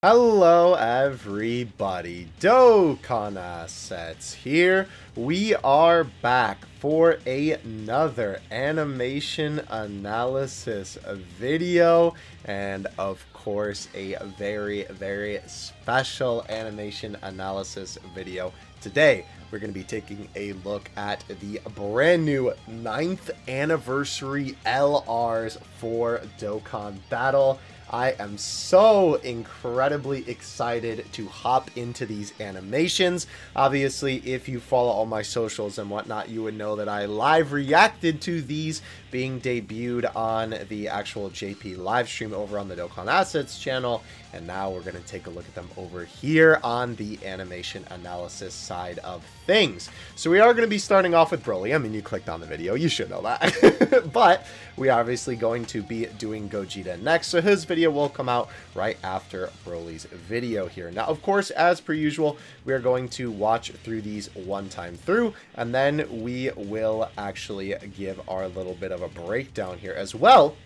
Hello everybody, Dokkan Assets here. We are back for another animation analysis video, and of course a very special animation analysis video. Today we're going to be taking a look at the brand new 9th anniversary LRs for Dokkan Battle. I am so incredibly excited to hop into these animations. Obviously, if you follow all my socials and whatnot, you would know that I live reacted to these being debuted on the actual JP live stream over on the Dokkan Assets channel. And now we're going to take a look at them over here on the animation analysis side of things. So we are going to be starting off with BROLY. I mean, you clicked on the video, you should know that. But we are obviously going to be doing Gogeta next. So his video will come out right after BROLY's video here. Now, of course, as per usual, we are going to watch through these one time through, and then we will actually give our little bit of a breakdown here as well.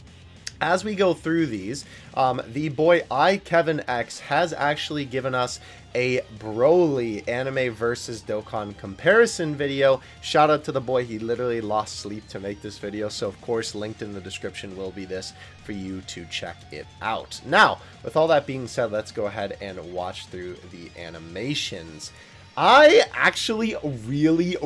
As we go through these, the boy Kevin X has actually given us a BROLY anime versus Dokkan comparison video. Shout out to the boy, he literally lost sleep to make this video, so of course linked in the description will be this for you to check it out. Now, with all that being said, let's go ahead and watch through the animations. I actually really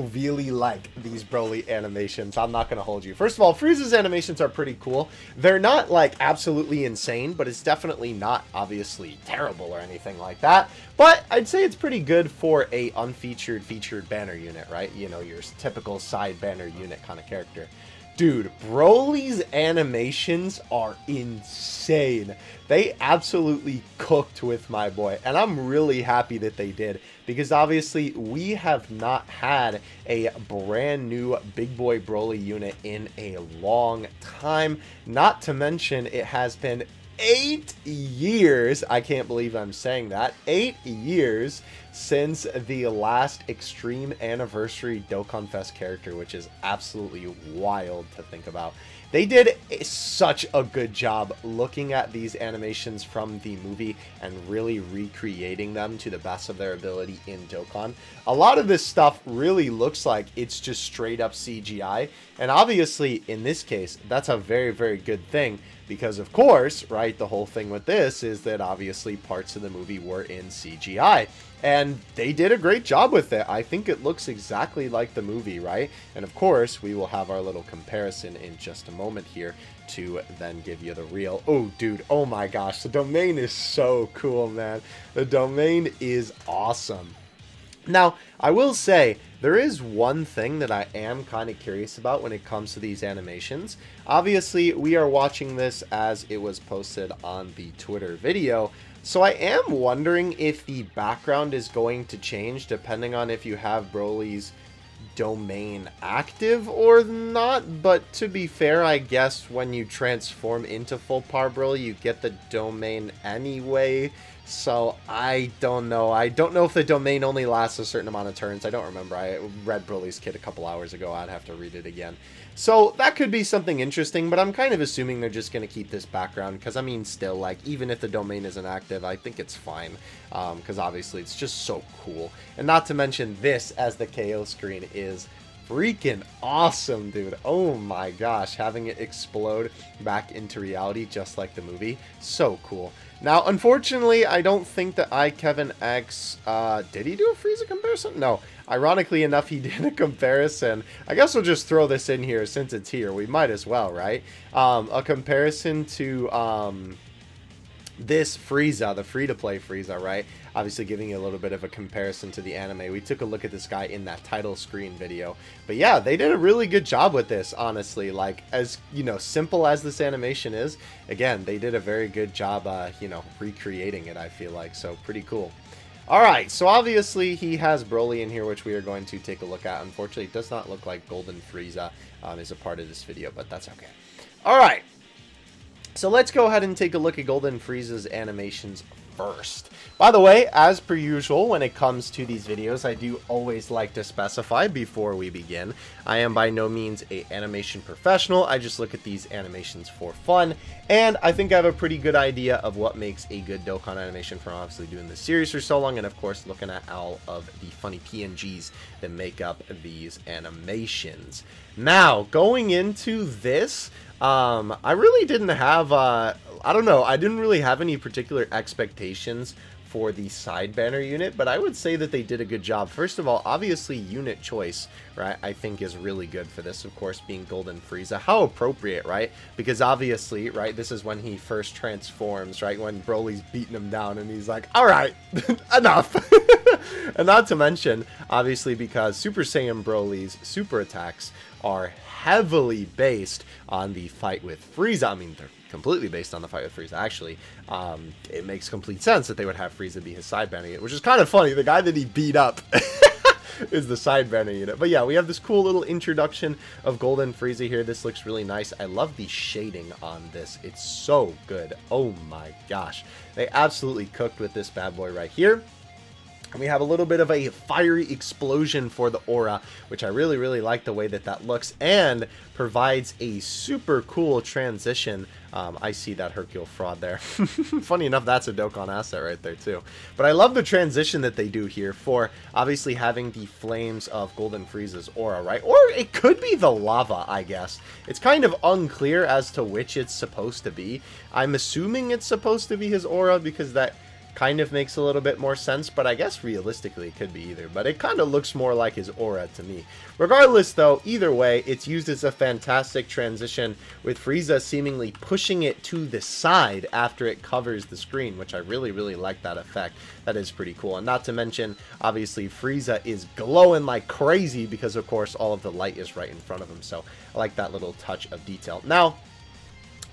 like these BROLY animations. I'm not going to hold you. First of all, Frieza's animations are pretty cool. They're not like absolutely insane, but it's definitely not obviously terrible or anything like that. But I'd say it's pretty good for a unfeatured featured banner unit, right? You know, your typical side banner unit kind of character. Dude, BROLY's animations are insane. They absolutely cooked with my boy, and I'm really happy that they did, because obviously we have not had a brand new big boy BROLY unit in a long time. Not to mention it has been 8 years, I can't believe I'm saying that, 8 years since the last Extreme Anniversary Dokkan Fest character, which is absolutely wild to think about. They did such a good job looking at these animations from the movie and really recreating them to the best of their ability in Dokkan. A lot of this stuff really looks like it's just straight up CGI, and obviously in this case that's a very good thing, because of course, right, the whole thing with this is that obviously parts of the movie were in CGI. And they did a great job with it. I think it looks exactly like the movie, right? And of course, we will have our little comparison in just a moment here to then give you the real... Oh, dude, oh my gosh, the domain is so cool, man. The domain is awesome. Now, I will say, there is one thing that I am kind of curious about when it comes to these animations. Obviously, we are watching this as it was posted on the Twitter video, so I am wondering if the background is going to change depending on if you have BROLY's domain active or not. But to be fair, I guess when you transform into full power BROLY, you get the domain anyway. So I don't know. I don't know if the domain only lasts a certain amount of turns. I don't remember. I read BROLY's kit a couple hours ago. I'd have to read it again. So that could be something interesting, but I'm kind of assuming they're just going to keep this background, because I mean, still, like, even if the domain isn't active, I think it's fine, because obviously it's just so cool. And not to mention, this as the KO screen is freaking awesome, dude. Oh my gosh, having it explode back into reality just like the movie, so cool. Now, unfortunately, I don't think that Kevin X, did he do a Frieza comparison? No. Ironically enough, he did a comparison. I guess we'll just throw this in here since it's here. We might as well, right? A comparison to, this Frieza, the free-to-play Frieza, right? Obviously giving you a little bit of a comparison to the anime. We took a look at this guy in that title screen video. But yeah, they did a really good job with this, honestly. Like, as, you know, simple as this animation is, again, they did a very good job, you know, recreating it, I feel like. So, pretty cool. Alright, so obviously he has BROLY in here, which we are going to take a look at. Unfortunately, it does not look like Golden Frieza is a part of this video, but that's okay. Alright. So let's go ahead and take a look at Golden Frieza's animations first. By the way, as per usual, when it comes to these videos, I do always like to specify before we begin. I am by no means an animation professional. I just look at these animations for fun, and I think I have a pretty good idea of what makes a good Dokkan animation from obviously doing this series for so long, and of course looking at all of the funny PNGs that make up these animations. Now, going into this, I really didn't have, I don't know, I didn't really have any particular expectations for the side banner unit, but I would say that they did a good job. First of all, obviously unit choice, right, I think is really good for this, of course, being Golden Frieza. How appropriate, right? Because obviously, right, this is when he first transforms, right, when Broly's beating him down and he's like, all right, enough. And not to mention, obviously, because Super Saiyan Broly's super attacks are heavily based on the fight with Frieza. I mean, they're completely based on the fight with Frieza, actually. It makes complete sense that they would have Frieza be his side banner unit, which is kind of funny. The guy that he beat up is the side banner unit. But yeah, we have this cool little introduction of Golden Frieza here. This looks really nice. I love the shading on this. It's so good. Oh my gosh. They absolutely cooked with this bad boy right here. And we have a little bit of a fiery explosion for the aura, which I really, really like the way that that looks, and provides a super cool transition. I see that Hercule fraud there. Funny enough, that's a Dokkan asset right there too. But I love the transition that they do here for obviously having the flames of Golden Frieza's aura, right? Or it could be the lava, I guess. It's kind of unclear as to which it's supposed to be. I'm assuming it's supposed to be his aura because that kind of makes a little bit more sense, but I guess realistically it could be either, but it kind of looks more like his aura to me. Regardless though, either way, it's used as a fantastic transition with Frieza seemingly pushing it to the side after it covers the screen, which I really, really like that effect. That is pretty cool. And not to mention, obviously, Frieza is glowing like crazy because, of course, all of the light is right in front of him, so I like that little touch of detail. Now,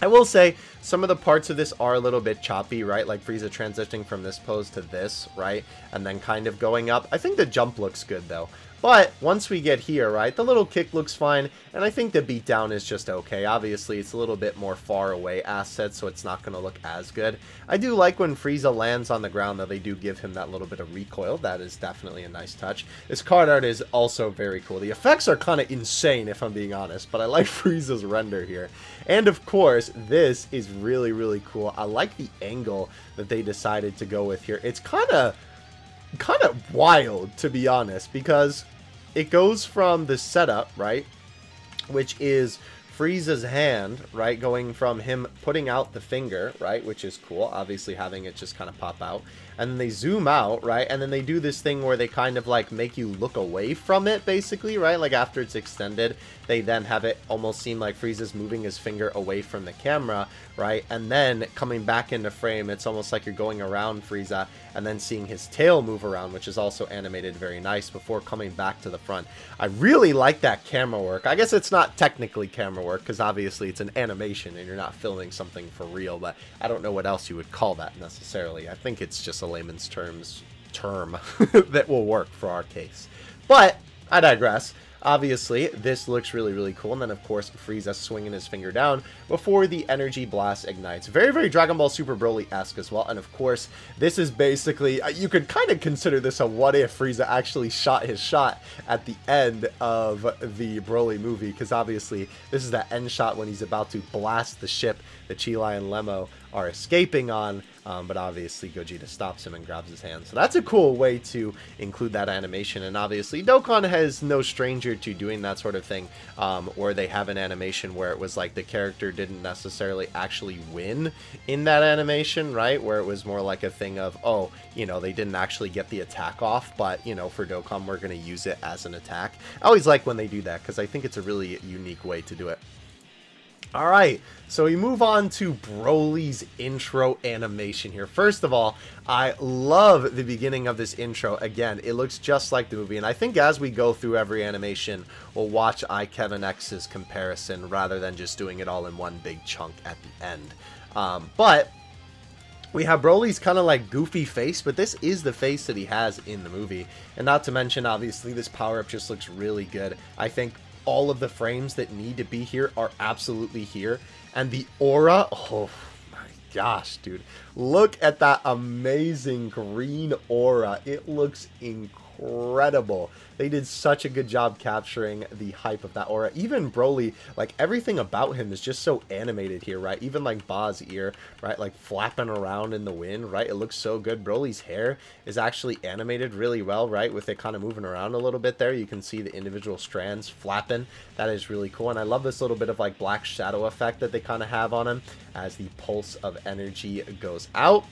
I will say some of the parts of this are a little bit choppy, right? Like Frieza transitioning from this pose to this, right? And then kind of going up. I think the jump looks good, though. But once we get here, right, the little kick looks fine, and I think the beatdown is just okay. Obviously, it's a little bit more far away asset, so it's not going to look as good. I do like when Frieza lands on the ground, though. They do give him that little bit of recoil. That is definitely a nice touch. This card art is also very cool. The effects are kind of insane, if I'm being honest, but I like Frieza's render here. And, of course, this is really, really cool. I like the angle that they decided to go with here. It's kind of wild, to be honest, because it goes from the setup, right, which is Frieza's hand, right, going from him putting out the finger, right, which is cool, obviously having it just kind of pop out, and then they zoom out, right, and then they do this thing where they kind of like make you look away from it, basically, right, like after it's extended, they then have it almost seem like Frieza's moving his finger away from the camera, right, and then coming back into frame, it's almost like you're going around Frieza, and then seeing his tail move around, which is also animated very nice, before coming back to the front. I really like that camera work. I guess it's not technically camera work, because obviously it's an animation, and you're not filming something for real, but I don't know what else you would call that necessarily. I think it's just a layman's term that will work for our case. But I digress. Obviously, this looks really, really cool. And then, of course, Frieza swinging his finger down before the energy blast ignites. Very, very Dragon Ball Super Broly-esque as well. And, of course, this is basically, you could kind of consider this a what if Frieza actually shot his shot at the end of the Broly movie. Because, obviously, this is that end shot when he's about to blast the ship that Chi-Lai and Lemmo are escaping on, but obviously Gogeta stops him and grabs his hand. So that's a cool way to include that animation, and obviously Dokkan has no stranger to doing that sort of thing, where they have an animation where it was like the character didn't necessarily actually win in that animation, right, where it was more like a thing of, oh, you know, they didn't actually get the attack off, but, you know, for Dokkan we're going to use it as an attack. I always like when they do that, because I think it's a really unique way to do it. Alright, so we move on to Broly's intro animation here. First of all, I love the beginning of this intro. Again, it looks just like the movie, and I think as we go through every animation, we'll watch iKevinX's comparison rather than just doing it all in one big chunk at the end. But we have Broly's kind of like goofy face, but this is the face that he has in the movie. And not to mention, obviously, this power-up just looks really good. I think all of the frames that need to be here are absolutely here, and the aura, oh my gosh, dude. Look at that amazing green aura. It looks incredible. They did such a good job capturing the hype of that aura. Even Broly, like everything about him is just so animated here, right? Even like Ba's ear, right? Like flapping around in the wind, right? It looks so good. Broly's hair is actually animated really well, right? With it kind of moving around a little bit there. You can see the individual strands flapping. That is really cool. And I love this little bit of like black shadow effect that they kind of have on him as the pulse of energy goes out.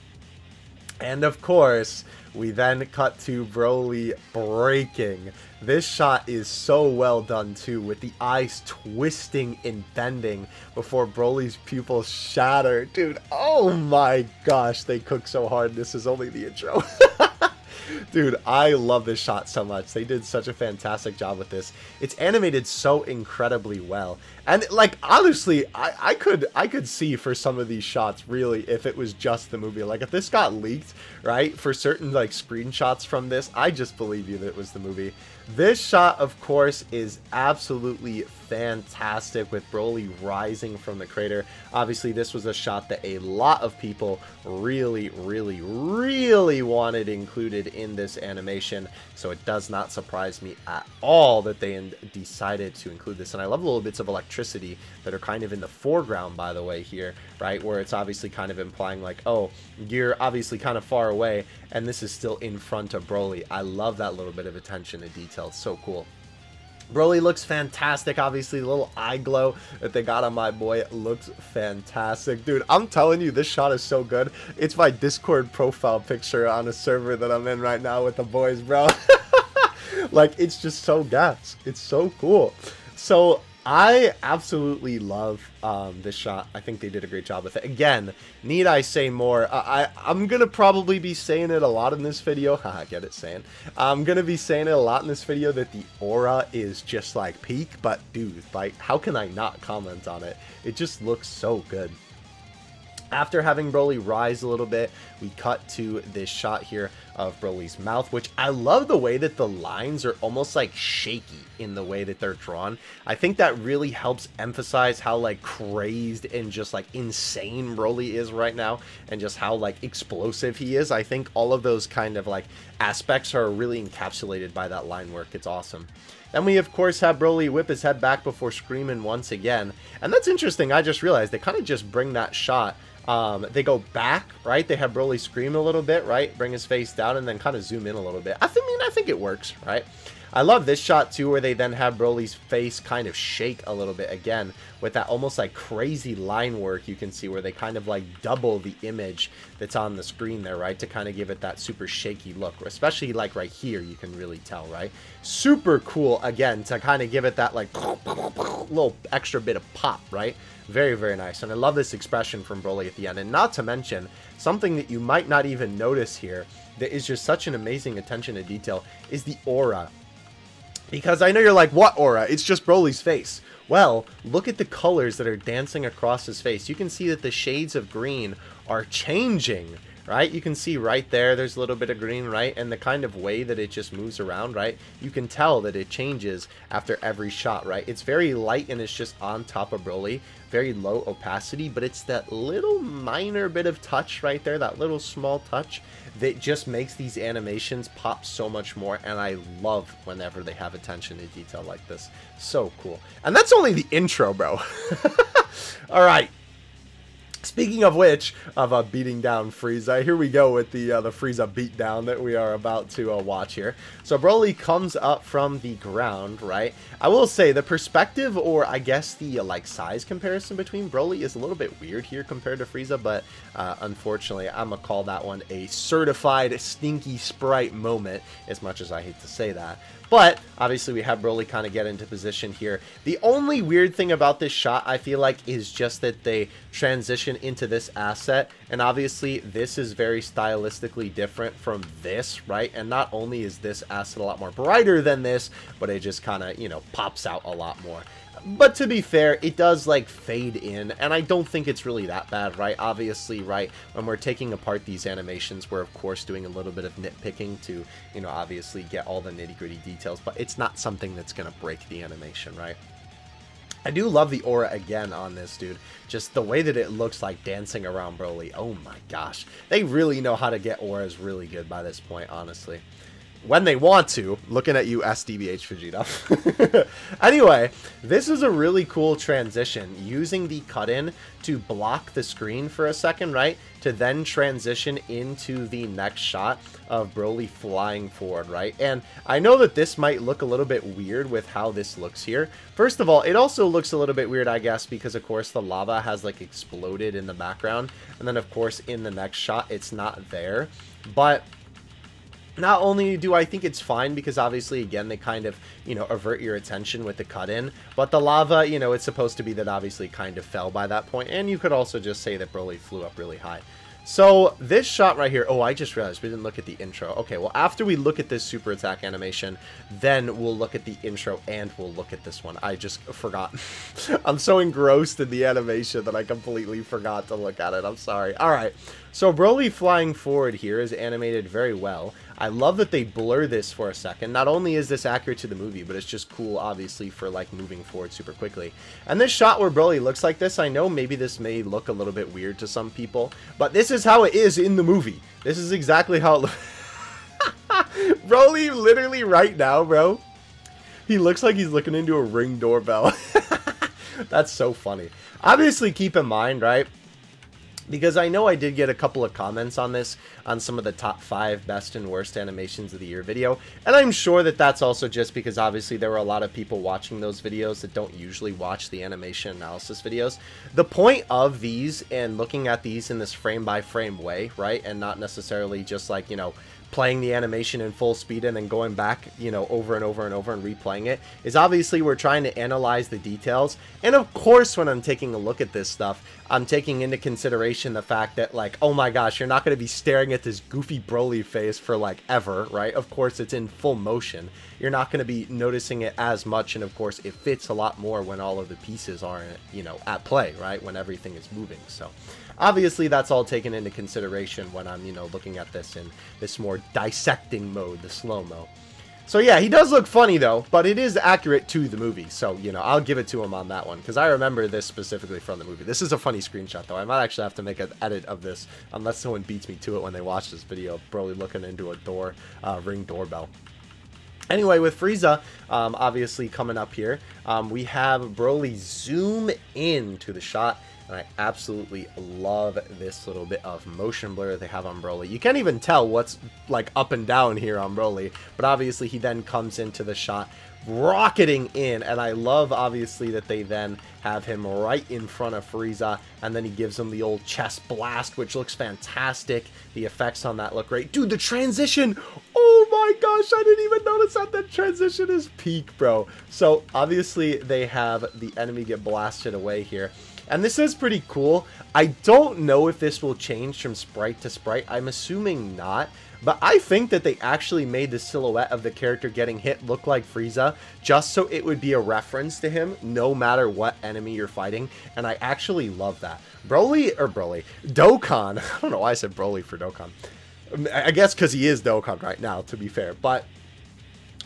And of course, we then cut to Broly breaking. This shot is so well done too, with the eyes twisting and bending before Broly's pupils shatter. Dude, oh my gosh, they cook so hard. This is only the intro. Dude, I love this shot so much. They did such a fantastic job with this. It's animated so incredibly well. And like honestly, I could see for some of these shots really if it was just the movie. Like if this got leaked, right, for certain like screenshots from this, I just believe you that it was the movie. This shot, of course, is absolutely fantastic with Broly rising from the crater. Obviously, this was a shot that a lot of people really wanted included in this animation, so it does not surprise me at all that they decided to include this. And I love little bits of electricity that are kind of in the foreground, by the way, here, right, where it's obviously kind of implying like, oh, you're obviously kind of far away, and this is still in front of Broly. I love that little bit of attention to detail. It's so cool. Broly looks fantastic. Obviously, the little eye glow that they got on my boy looks fantastic. Dude, I'm telling you, this shot is so good. It's my Discord profile picture on a server that I'm in right now with the boys, bro. Like, it's just so gas. It's so cool. So I absolutely love this shot. I think they did a great job with it. Again, need I say more? I'm going to probably be saying it a lot in this video. Haha, get it, saying. I'm going to be saying it a lot in this video that the aura is just like peak. But dude, like, how can I not comment on it? It just looks so good. After having Broly rise a little bit, we cut to this shot here of Broly's mouth, which I love the way that the lines are almost like shaky in the way that they're drawn. I think that really helps emphasize how like crazed and just like insane Broly is right now, and just how like explosive he is. I think all of those kind of like aspects are really encapsulated by that line work. It's awesome. Then we, of course, have Broly whip his head back before screaming once again. And that's interesting. I just realized they kind of just bring that shot. They go back, right? They have Broly scream a little bit, right? Bring his face down and then kind of zoom in a little bit. I think it works, right? I love this shot too, where they then have Broly's face kind of shake a little bit again with that almost like crazy line work you can see, where they kind of like double the image that's on the screen there, right? To kind of give it that super shaky look, especially like right here, you can really tell, right? Super cool, again, to kind of give it that like little extra bit of pop, right? Very, very nice. And I love this expression from Broly at the end. And not to mention, something that you might not even notice here that is just such an amazing attention to detail is the aura. Because I know you're like, what aura? It's just Broly's face. Well, look at the colors that are dancing across his face. You can see that the shades of green are changing, right? You can see right there, there's a little bit of green, right? And the kind of way that it just moves around, right? You can tell that it changes after every shot, right? It's very light and it's just on top of Broly. Very low opacity, but it's that little minor bit of touch right there, that little small touch that just makes these animations pop so much more. And I love whenever they have attention to detail like this. So cool. And that's only the intro, bro. All right. Speaking of which, of beating down Frieza, here we go with the Frieza beatdown that we are about to watch here. So Broly comes up from the ground, right? I will say the perspective, or I guess the like size comparison between Broly is a little bit weird here compared to Frieza, but unfortunately, I'm gonna call that one a certified stinky sprite moment, as much as I hate to say that. But obviously we have Broly kind of get into position here. The only weird thing about this shot, I feel like, is just that they transition into this asset. And obviously this is very stylistically different from this, right? And not only is this asset a lot more brighter than this, but it just kind of, you know, pops out a lot more. But to be fair, it does like fade in, and I don't think it's really that bad, right? Obviously, right, when we're taking apart these animations, we're of course doing a little bit of nitpicking to, you know, obviously get all the nitty-gritty details, but it's not something that's going to break the animation, right? I do love the aura again on this, dude. Just the way that it looks like dancing around Broly. Oh my gosh. They really know how to get auras really good by this point, honestly. When they want to. Looking at you, SDBH Vegeta. Anyway, this is a really cool transition. Using the cut-in to block the screen for a second, right? To then transition into the next shot of Broly flying forward, right? And I know that this might look a little bit weird with how this looks here. First of all, it also looks a little bit weird, I guess, because of course the lava has like exploded in the background. And then of course in the next shot, it's not there. But not only do I think it's fine because obviously, again, they kind of, you know, avert your attention with the cut-in. But the lava, you know, it's supposed to be that obviously kind of fell by that point. And you could also just say that Broly flew up really high. So this shot right here, oh, I just realized we didn't look at the intro. Okay, well, after we look at this super attack animation, then we'll look at the intro and we'll look at this one. I just forgot. I'm so engrossed in the animation that I completely forgot to look at it. I'm sorry. All right, so Broly flying forward here is animated very well. I love that they blur this for a second. Not only is this accurate to the movie, but it's just cool, obviously, for, like, moving forward super quickly. And this shot where Broly looks like this, I know maybe this may look a little bit weird to some people, but this is how it is in the movie. This is exactly how it looks. Broly, literally right now, bro, he looks like he's looking into a Ring doorbell. That's so funny. Obviously, keep in mind, right? Because I know I did get a couple of comments on this, on some of the top 5 best and worst animations of the year video. And I'm sure that that's also just because obviously there were a lot of people watching those videos that don't usually watch the animation analysis videos. The point of these and looking at these in this frame by frame way, right? And not necessarily just like, you know, playing the animation in full speed and then going back, you know, over and over and over and replaying it, is obviously we're trying to analyze the details. And of course, when I'm taking a look at this stuff, I'm taking into consideration the fact that, like, oh my gosh, you're not going to be staring at this goofy Broly face for, like, ever, right? Of course, it's in full motion. You're not going to be noticing it as much, and of course, it fits a lot more when all of the pieces are, you know, at play, right? When everything is moving, so obviously, that's all taken into consideration when I'm, you know, looking at this in this more dissecting mode, the slow-mo. So yeah, he does look funny though, but it is accurate to the movie. So, you know, I'll give it to him on that one because I remember this specifically from the movie. This is a funny screenshot though. I might actually have to make an edit of this unless someone beats me to it when they watch this video of Broly looking into a door, Ring doorbell. Anyway, with Frieza, obviously coming up here, we have Broly zoom in to the shot. And I absolutely love this little bit of motion blur they have on Broly. You can't even tell what's like up and down here on Broly, but obviously he then comes into the shot rocketing in, and I love obviously that they then have him right in front of Frieza, and then he gives him the old chest blast, which looks fantastic. The effects on that look great. Dude, the transition! Oh my gosh, I didn't even notice that. The transition is peak, bro. So obviously they have the enemy get blasted away here. And this is pretty cool. I don't know if this will change from sprite to sprite. I'm assuming not. But I think that they actually made the silhouette of the character getting hit look like Frieza, just so it would be a reference to him, no matter what enemy you're fighting. And I actually love that. Dokkan. I don't know why I said Broly for Dokkan. I guess because he is Dokkan right now, to be fair. But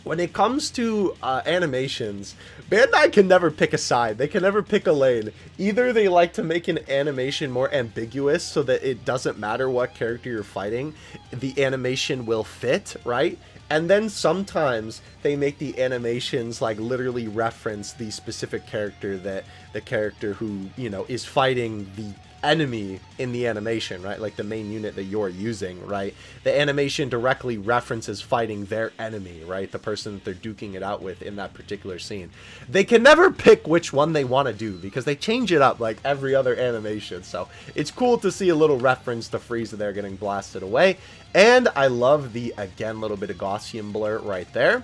when it comes to animations, Bandai can never pick a side. They can never pick a lane. Either they like to make an animation more ambiguous so that it doesn't matter what character you're fighting, the animation will fit, right? And then sometimes they make the animations like literally reference the specific character that the character who, you know, is fighting the enemy in the animation, right? Like the main unit that you're using, right? The animation directly references fighting their enemy, right? The person that they're duking it out with in that particular scene. They can never pick which one they want to do because they change it up like every other animation. So it's cool to see a little reference to Frieza there getting blasted away. And I love the, again, little bit of Gaussian blur right there.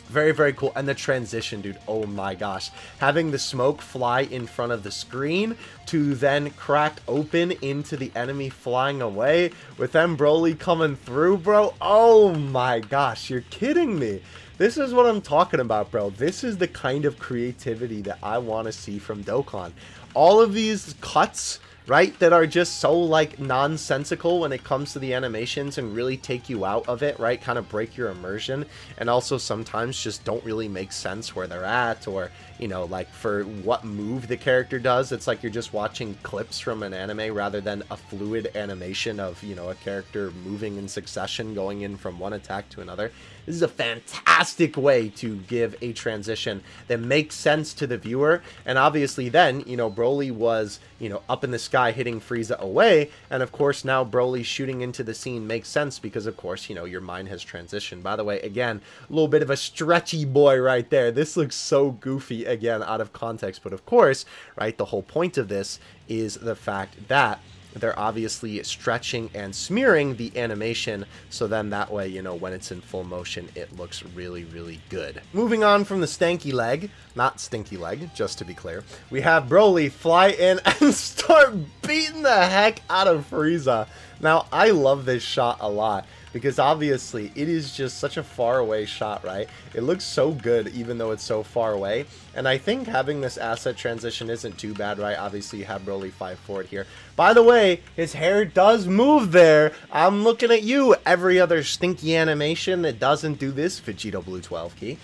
Very, very cool. And the transition, dude. Oh my gosh. Having the smoke fly in front of the screen to then crack open into the enemy flying away with them Broly coming through, bro. Oh my gosh. You're kidding me. This is what I'm talking about, bro. This is the kind of creativity that I want to see from Dokkan. All of these cuts right, that are just so, like, nonsensical when it comes to the animations and really take you out of it, right, kind of break your immersion, and also sometimes just don't really make sense where they're at, or, you know, like, for what move the character does. It's like you're just watching clips from an anime rather than a fluid animation of, you know, a character moving in succession, going in from one attack to another. This is a fantastic way to give a transition that makes sense to the viewer. And obviously then, you know, Broly was, you know, up in the sky hitting Frieza away. And of course now Broly shooting into the scene makes sense because of course, you know, your mind has transitioned. By the way, again, a little bit of a stretchy boy right there. This looks so goofy, again, out of context. But of course, right, the whole point of this is the fact that they're obviously stretching and smearing the animation, so then that way, you know, when it's in full motion, it looks really, really good. Moving on from the stanky leg, not stinky leg, just to be clear, we have Broly fly in and start beating the heck out of Frieza. Now, I love this shot a lot, because obviously it is just such a far away shot, right? It looks so good even though it's so far away. And I think having this asset transition isn't too bad, right? Obviously you have Broly fly forward here. By the way, his hair does move there. I'm looking at you. Every other stinky animation that doesn't do this, Vegito Blue 12 key.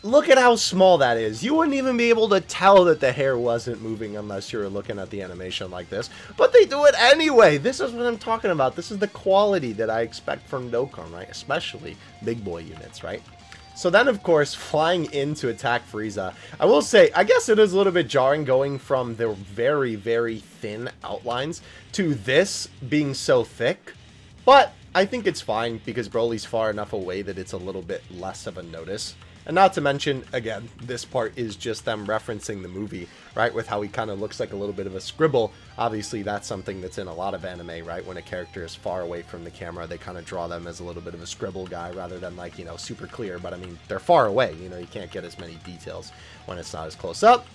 Look at how small that is. You wouldn't even be able to tell that the hair wasn't moving unless you were looking at the animation like this. But they do it anyway. This is what I'm talking about. This is the quality that I expect from Dokkan, right? Especially big boy units, right? So then, of course, flying in to attack Frieza. I will say, I guess it is a little bit jarring going from the very, very thin outlines to this being so thick. But I think it's fine because Broly's far enough away that it's a little bit less of a notice. And not to mention, again, this part is just them referencing the movie, right? With how he kind of looks like a little bit of a scribble. Obviously, that's something that's in a lot of anime, right? When a character is far away from the camera, they kind of draw them as a little bit of a scribble guy rather than, like, you know, super clear. But, I mean, they're far away. You know, you can't get as many details when it's not as close up.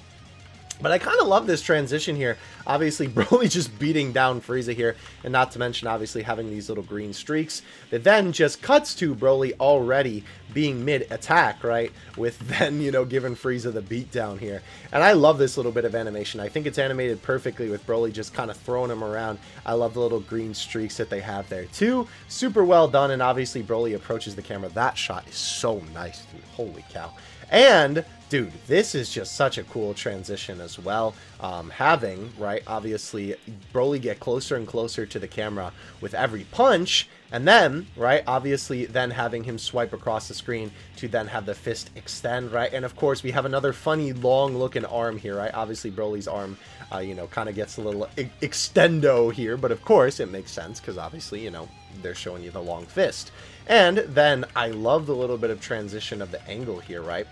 But I kind of love this transition here. Obviously, Broly just beating down Frieza here. And not to mention, obviously, having these little green streaks. That then just cuts to Broly already being mid-attack, right? With then, you know, giving Frieza the beatdown here. And I love this little bit of animation. I think it's animated perfectly with Broly just kind of throwing him around. I love the little green streaks that they have there, too. Super well done. And obviously, Broly approaches the camera. That shot is so nice, dude. Holy cow. And dude, this is just such a cool transition as well. Having, right, obviously, Broly get closer and closer to the camera with every punch. And then, right, obviously, then having him swipe across the screen to then have the fist extend, right? And of course, we have another funny, long-looking arm here, right? Obviously, Broly's arm, you know, kind of gets a little extendo here. But of course, it makes sense because obviously, you know, they're showing you the long fist. And then I love the little bit of transition of the angle here, right?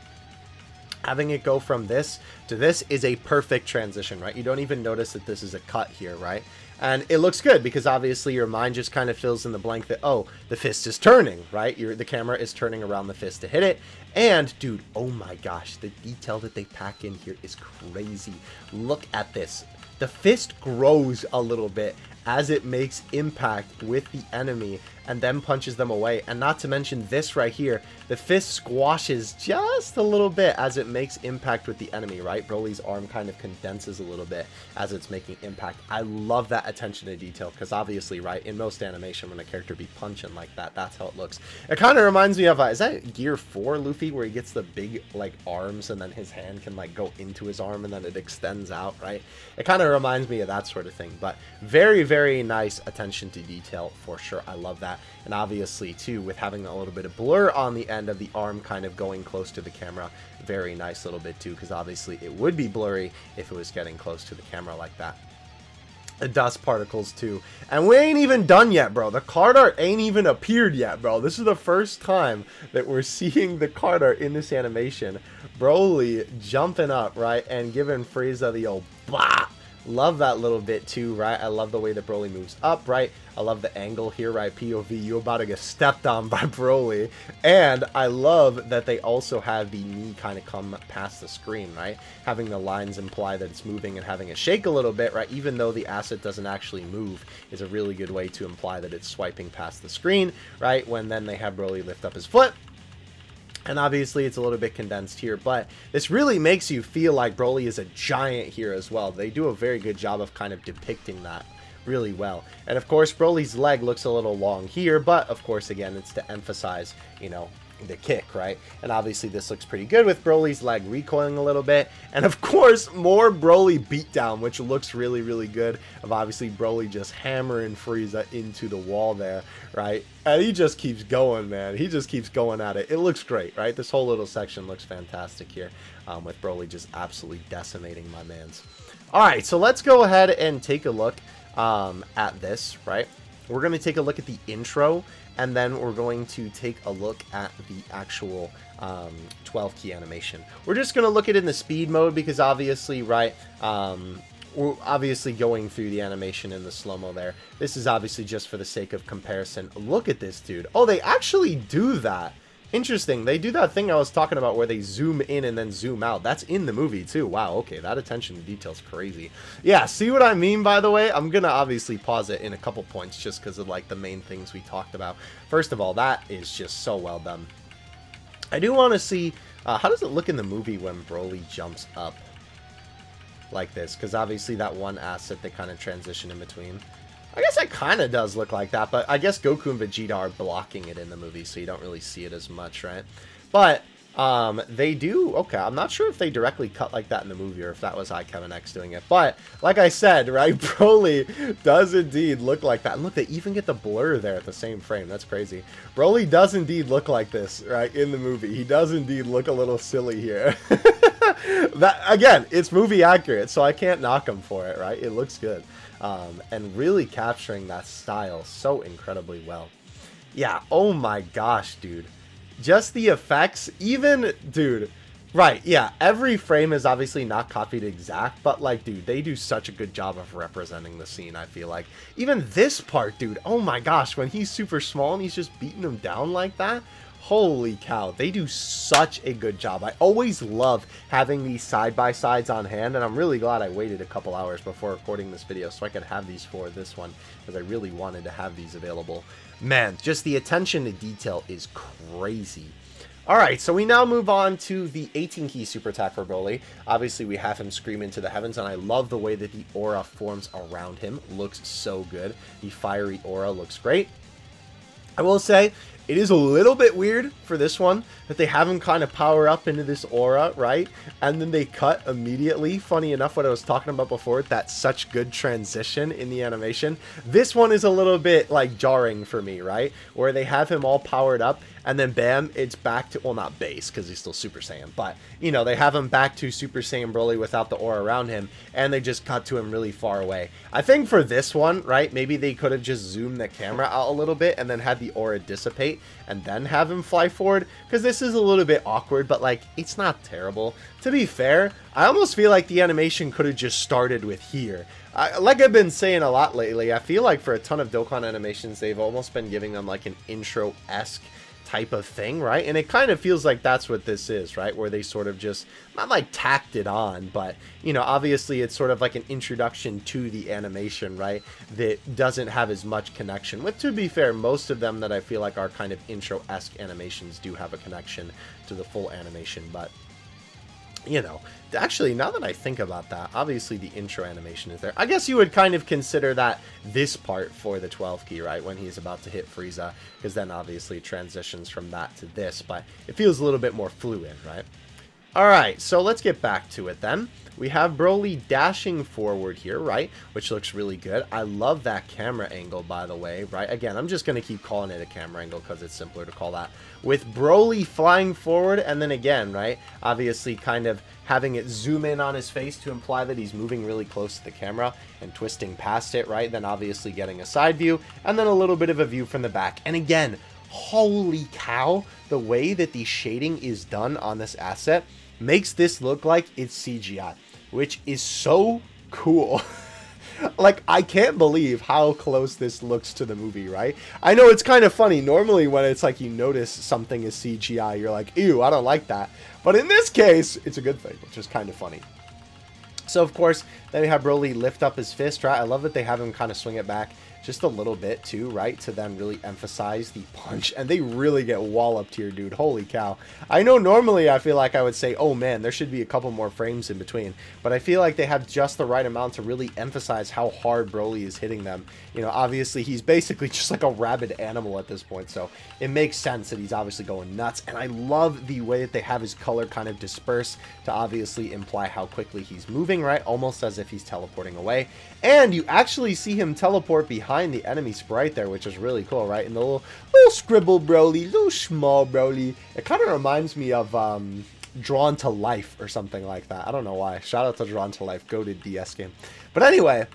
Having it go from this to this is a perfect transition, right? You don't even notice that this is a cut here, right? And it looks good because obviously your mind just kind of fills in the blank that, oh, the fist is turning, right? The camera is turning around the fist to hit it. And, dude, oh my gosh, the detail that they pack in here is crazy. Look at this. The fist grows a little bit as it makes impact with the enemy and then punches them away. And not to mention this right here, the fist squashes just a little bit as it makes impact with the enemy, right? Broly's arm kind of condenses a little bit as it's making impact. I love that attention to detail because obviously, right, in most animation when a character be punching like that, that's how it looks. It kind of reminds me of, is that Gear 4 Luffy where he gets the big, like, arms and then his hand can, like, go into his arm and then it extends out, right? It kind of reminds me of that sort of thing, but very, very nice attention to detail for sure. I love that. And obviously, too, with having a little bit of blur on the end of the arm kind of going close to the camera, very nice little bit, too, because obviously it would be blurry if it was getting close to the camera like that. The dust particles, too. And we ain't even done yet, bro. The card art ain't even appeared yet, bro. This is the first time that we're seeing the card art in this animation. Broly jumping up, right, and giving Frieza the old bah! Love that little bit too, right? I love the way that Broly moves up, right? I love the angle here, right? POV, you about to get stepped on by Broly. And I love that they also have the knee kind of come past the screen, right? Having the lines imply that it's moving and having it shake a little bit, right? Even though the asset doesn't actually move is a really good way to imply that it's swiping past the screen, right? When then they have Broly lift up his foot. And obviously it's a little bit condensed here, but this really makes you feel like Broly is a giant here as well. They do a very good job of kind of depicting that really well. And of course, Broly's leg looks a little long here, but of course, again, it's to emphasize, you know, the kick, right? And obviously this looks pretty good with Broly's leg recoiling a little bit. And of course, more Broly beatdown, which looks really good, of obviously Broly just hammering Frieza into the wall there, right? And he just keeps going, man. He just keeps going at it. It looks great, right? This whole little section looks fantastic here, with Broly just absolutely decimating my mans. All right, so let's go ahead and take a look at this, right? We're going to take a look at the intro, and then we're going to take a look at the actual 12 key animation. We're just going to look at it in the speed mode because obviously, right, we're obviously going through the animation in the slow-mo there. This is obviously just for the sake of comparison. Look at this, dude. Oh, they actually do that. Interesting. They do that thing I was talking about where they zoom in and then zoom out. That's in the movie too. Wow, okay, that attention to detail is crazy. Yeah, see what I mean, by the way? I'm gonna obviously pause it in a couple points just because of like the main things we talked about. First of all, that is just so well done. I do want to see, how does it look in the movie when Broly jumps up like this? Because obviously that one asset they kind of transition in between. I guess it kind of does look like that, but I guess Goku and Vegeta are blocking it in the movie, so you don't really see it as much, right? But they do. Okay, I'm not sure if they directly cut like that in the movie or if that was iKevinX doing it. But like I said, right, Broly does indeed look like that. And look, they even get the blur there at the same frame. That's crazy. Broly does indeed look like this, right, in the movie. He does indeed look a little silly here. That, again, it's movie accurate, so I can't knock him for it, right? It looks good. And really capturing that style so incredibly well. Yeah, oh my gosh, dude. Just the effects, even, dude, right, yeah, every frame is obviously not copied exact, but, like, dude, they do such a good job of representing the scene, I feel like. Even this part, dude, oh my gosh, when he's super small and he's just beating him down like that, holy cow, they do such a good job. I always love having these side-by-sides on hand, and I'm really glad I waited a couple hours before recording this video so I could have these for this one, because I really wanted to have these available. Man, just the attention to detail is crazy. Alright, so we now move on to the 18-key super attack for Broly. Obviously, we have him scream into the heavens, and I love the way that the aura forms around him. Looks so good. The fiery aura looks great. I will say, it is a little bit weird for this one that they have him kind of power up into this aura, right? And then they cut immediately. Funny enough, what I was talking about before, that such good transition in the animation. This one is a little bit like jarring for me, right? Where they have him all powered up and then bam, it's back to, well, not base because he's still Super Saiyan, but you know, they have him back to Super Saiyan Broly without the aura around him, and they just cut to him really far away. I think for this one, right, maybe they could have just zoomed the camera out a little bit and then had the aura dissipate and then have him fly forward, because this is a little bit awkward, but like, it's not terrible. To be fair, I almost feel like the animation could have just started with here. Like I've been saying a lot lately, I feel like for a ton of Dokkan animations, they've almost been giving them like an intro-esque type of thing, right? And it kind of feels like that's what this is, right? Where they sort of just, not like tacked it on, but, you know, obviously it's sort of like an introduction to the animation, right? That doesn't have as much connection with, to be fair, most of them that I feel like are kind of intro-esque animations do have a connection to the full animation, but, you know, actually, now that I think about that, obviously the intro animation is there. I guess you would kind of consider that this part for the 12 key, right? When he's about to hit Frieza, because then obviously it transitions from that to this, but it feels a little bit more fluid, right? Alright, so let's get back to it then. We have Broly dashing forward here, right? Which looks really good. I love that camera angle, by the way, right? Again, I'm just going to keep calling it a camera angle because it's simpler to call that. With Broly flying forward, and then again, right? Obviously kind of having it zoom in on his face to imply that he's moving really close to the camera and twisting past it, right? Then obviously getting a side view, and then a little bit of a view from the back. And again, holy cow, the way that the shading is done on this asset makes this look like it's CGI, which is so cool. Like, I can't believe how close this looks to the movie, right? I know it's kind of funny. Normally when it's like you notice something is CGI, you're like, ew, I don't like that. But in this case, it's a good thing, which is kind of funny. So, of course, then we have Broly lift up his fist, right? I love that they have him kind of swing it back just a little bit too, right? To then really emphasize the punch. And they really get walloped here, dude. Holy cow. I know normally I feel like I would say, oh man, there should be a couple more frames in between. But I feel like they have just the right amount to really emphasize how hard Broly is hitting them. You know, obviously he's basically just like a rabid animal at this point. So it makes sense that he's obviously going nuts. And I love the way that they have his color kind of disperse to obviously imply how quickly he's moving, right? Almost as if he's teleporting away. And you actually see him teleport behind the enemy sprite there, which is really cool, right? And the little scribble Broly, little small Broly. It kind of reminds me of Drawn to Life or something like that. I don't know why. Shout out to Drawn to Life, goated DS game. But anyway,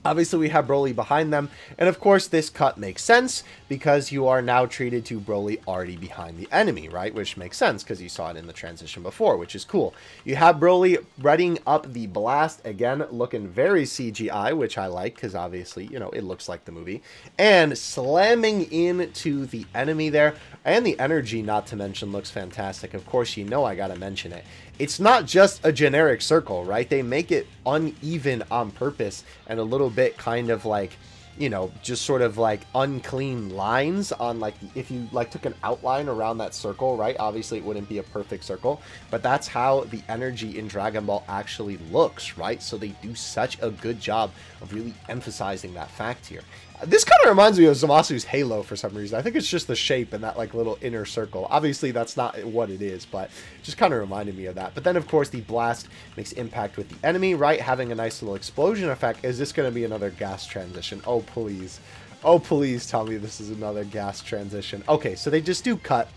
obviously, we have Broly behind them, and of course, this cut makes sense because you are now treated to Broly already behind the enemy, right? Which makes sense because you saw it in the transition before, which is cool. You have Broly readying up the blast, again, looking very CGI, which I like because obviously, you know, it looks like the movie, and slamming into the enemy there, and the energy, not to mention, looks fantastic. Of course, you know I gotta mention it. It's not just a generic circle, right? They make it uneven on purpose and a little bit kind of like, you know, just sort of like unclean lines on like, if you like took an outline around that circle, right? Obviously it wouldn't be a perfect circle, but that's how the energy in Dragon Ball actually looks, right? So they do such a good job of really emphasizing that fact here. This kind of reminds me of Zamasu's Halo for some reason. I think it's just the shape and that like little inner circle. Obviously that's not what it is, but it just kind of reminded me of that. But then of course the blast makes impact with the enemy, right? Having a nice little explosion effect. Is this going to be another gas transition? Oh please. Oh please tell me this is another gas transition. Okay, so they just do cut.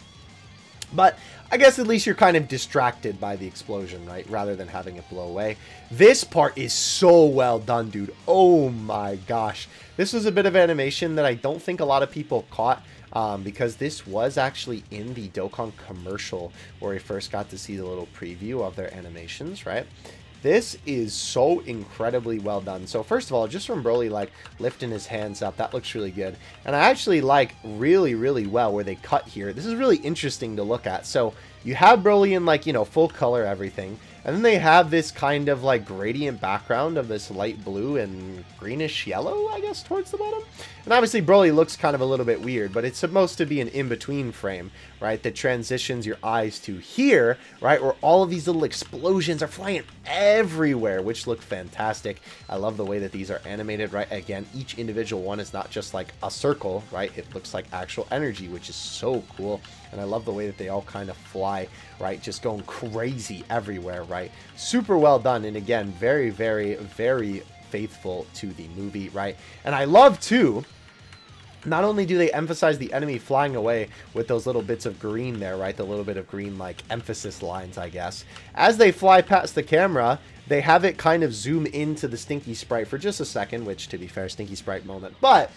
But I guess at least you're kind of distracted by the explosion, right? Rather than having it blow away. This part is so well done, dude. Oh my gosh. This was a bit of animation that I don't think a lot of people caught. Because this was actually in the Dokkan commercial where we first got to see the little preview of their animations, right? This is so incredibly well done. So first of all, just from Broly like lifting his hands up, that looks really good. And I actually like really, really well where they cut here. This is really interesting to look at. So you have Broly in like, you know, full color everything. And then they have this kind of like gradient background of this light blue and greenish yellow, I guess, towards the bottom. And obviously Broly looks kind of a little bit weird, but it's supposed to be an in-between frame, right? That transitions your eyes to here, right? Where all of these little explosions are flying everywhere, which look fantastic. I love the way that these are animated, right? Again, each individual one is not just like a circle, right? It looks like actual energy, which is so cool. And I love the way that they all kind of fly, right? Just going crazy everywhere, right? Super well done. And again, very, very, very faithful to the movie, right? And I love, too, not only do they emphasize the enemy flying away with those little bits of green there, right? The little bit of green, like, emphasis lines, I guess. As they fly past the camera, they have it kind of zoom into the Stinky Sprite for just a second, which, to be fair, Stinky Sprite moment. But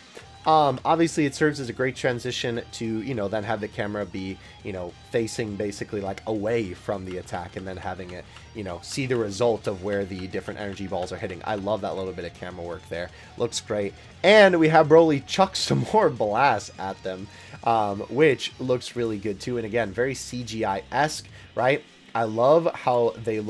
obviously it serves as a great transition to, you know, then have the camera be, you know, facing basically like away from the attack and then having it, you know, see the result of where the different energy balls are hitting. I love that little bit of camera work there. Looks great. And we have Broly chuck some more blasts at them, which looks really good too. And again, very CGI-esque, right? I love how they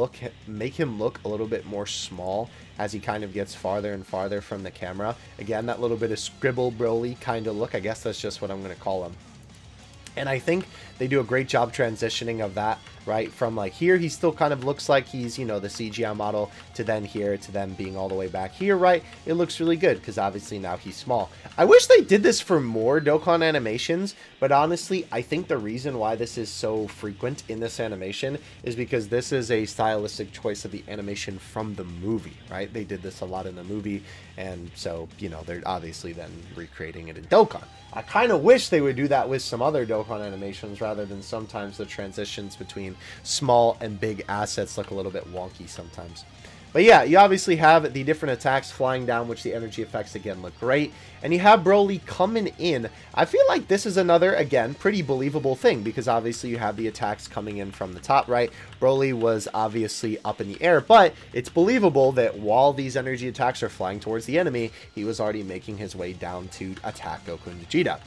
make him look a little bit more small as he kind of gets farther and farther from the camera. Again, that little bit of scribble Broly kind of look. I guess that's just what I'm going to call him. And I think they do a great job transitioning of that, right? From like here, he still kind of looks like he's, you know, the CGI model, to then here, to then being all the way back here, right? It looks really good because obviously now he's small. I wish they did this for more Dokkan animations, but honestly, I think the reason why this is so frequent in this animation is because this is a stylistic choice of the animation from the movie, right? They did this a lot in the movie, and so, you know, they're obviously then recreating it in Dokkan. I kind of wish they would do that with some other Dokkan animations rather than sometimes the transitions between small and big assets look a little bit wonky sometimes. But yeah, you obviously have the different attacks flying down, which the energy effects again look great. And you have Broly coming in. I feel like this is another, again, pretty believable thing because obviously you have the attacks coming in from the top, right? Broly was obviously up in the air, but it's believable that while these energy attacks are flying towards the enemy, he was already making his way down to attack Goku and Vegeta.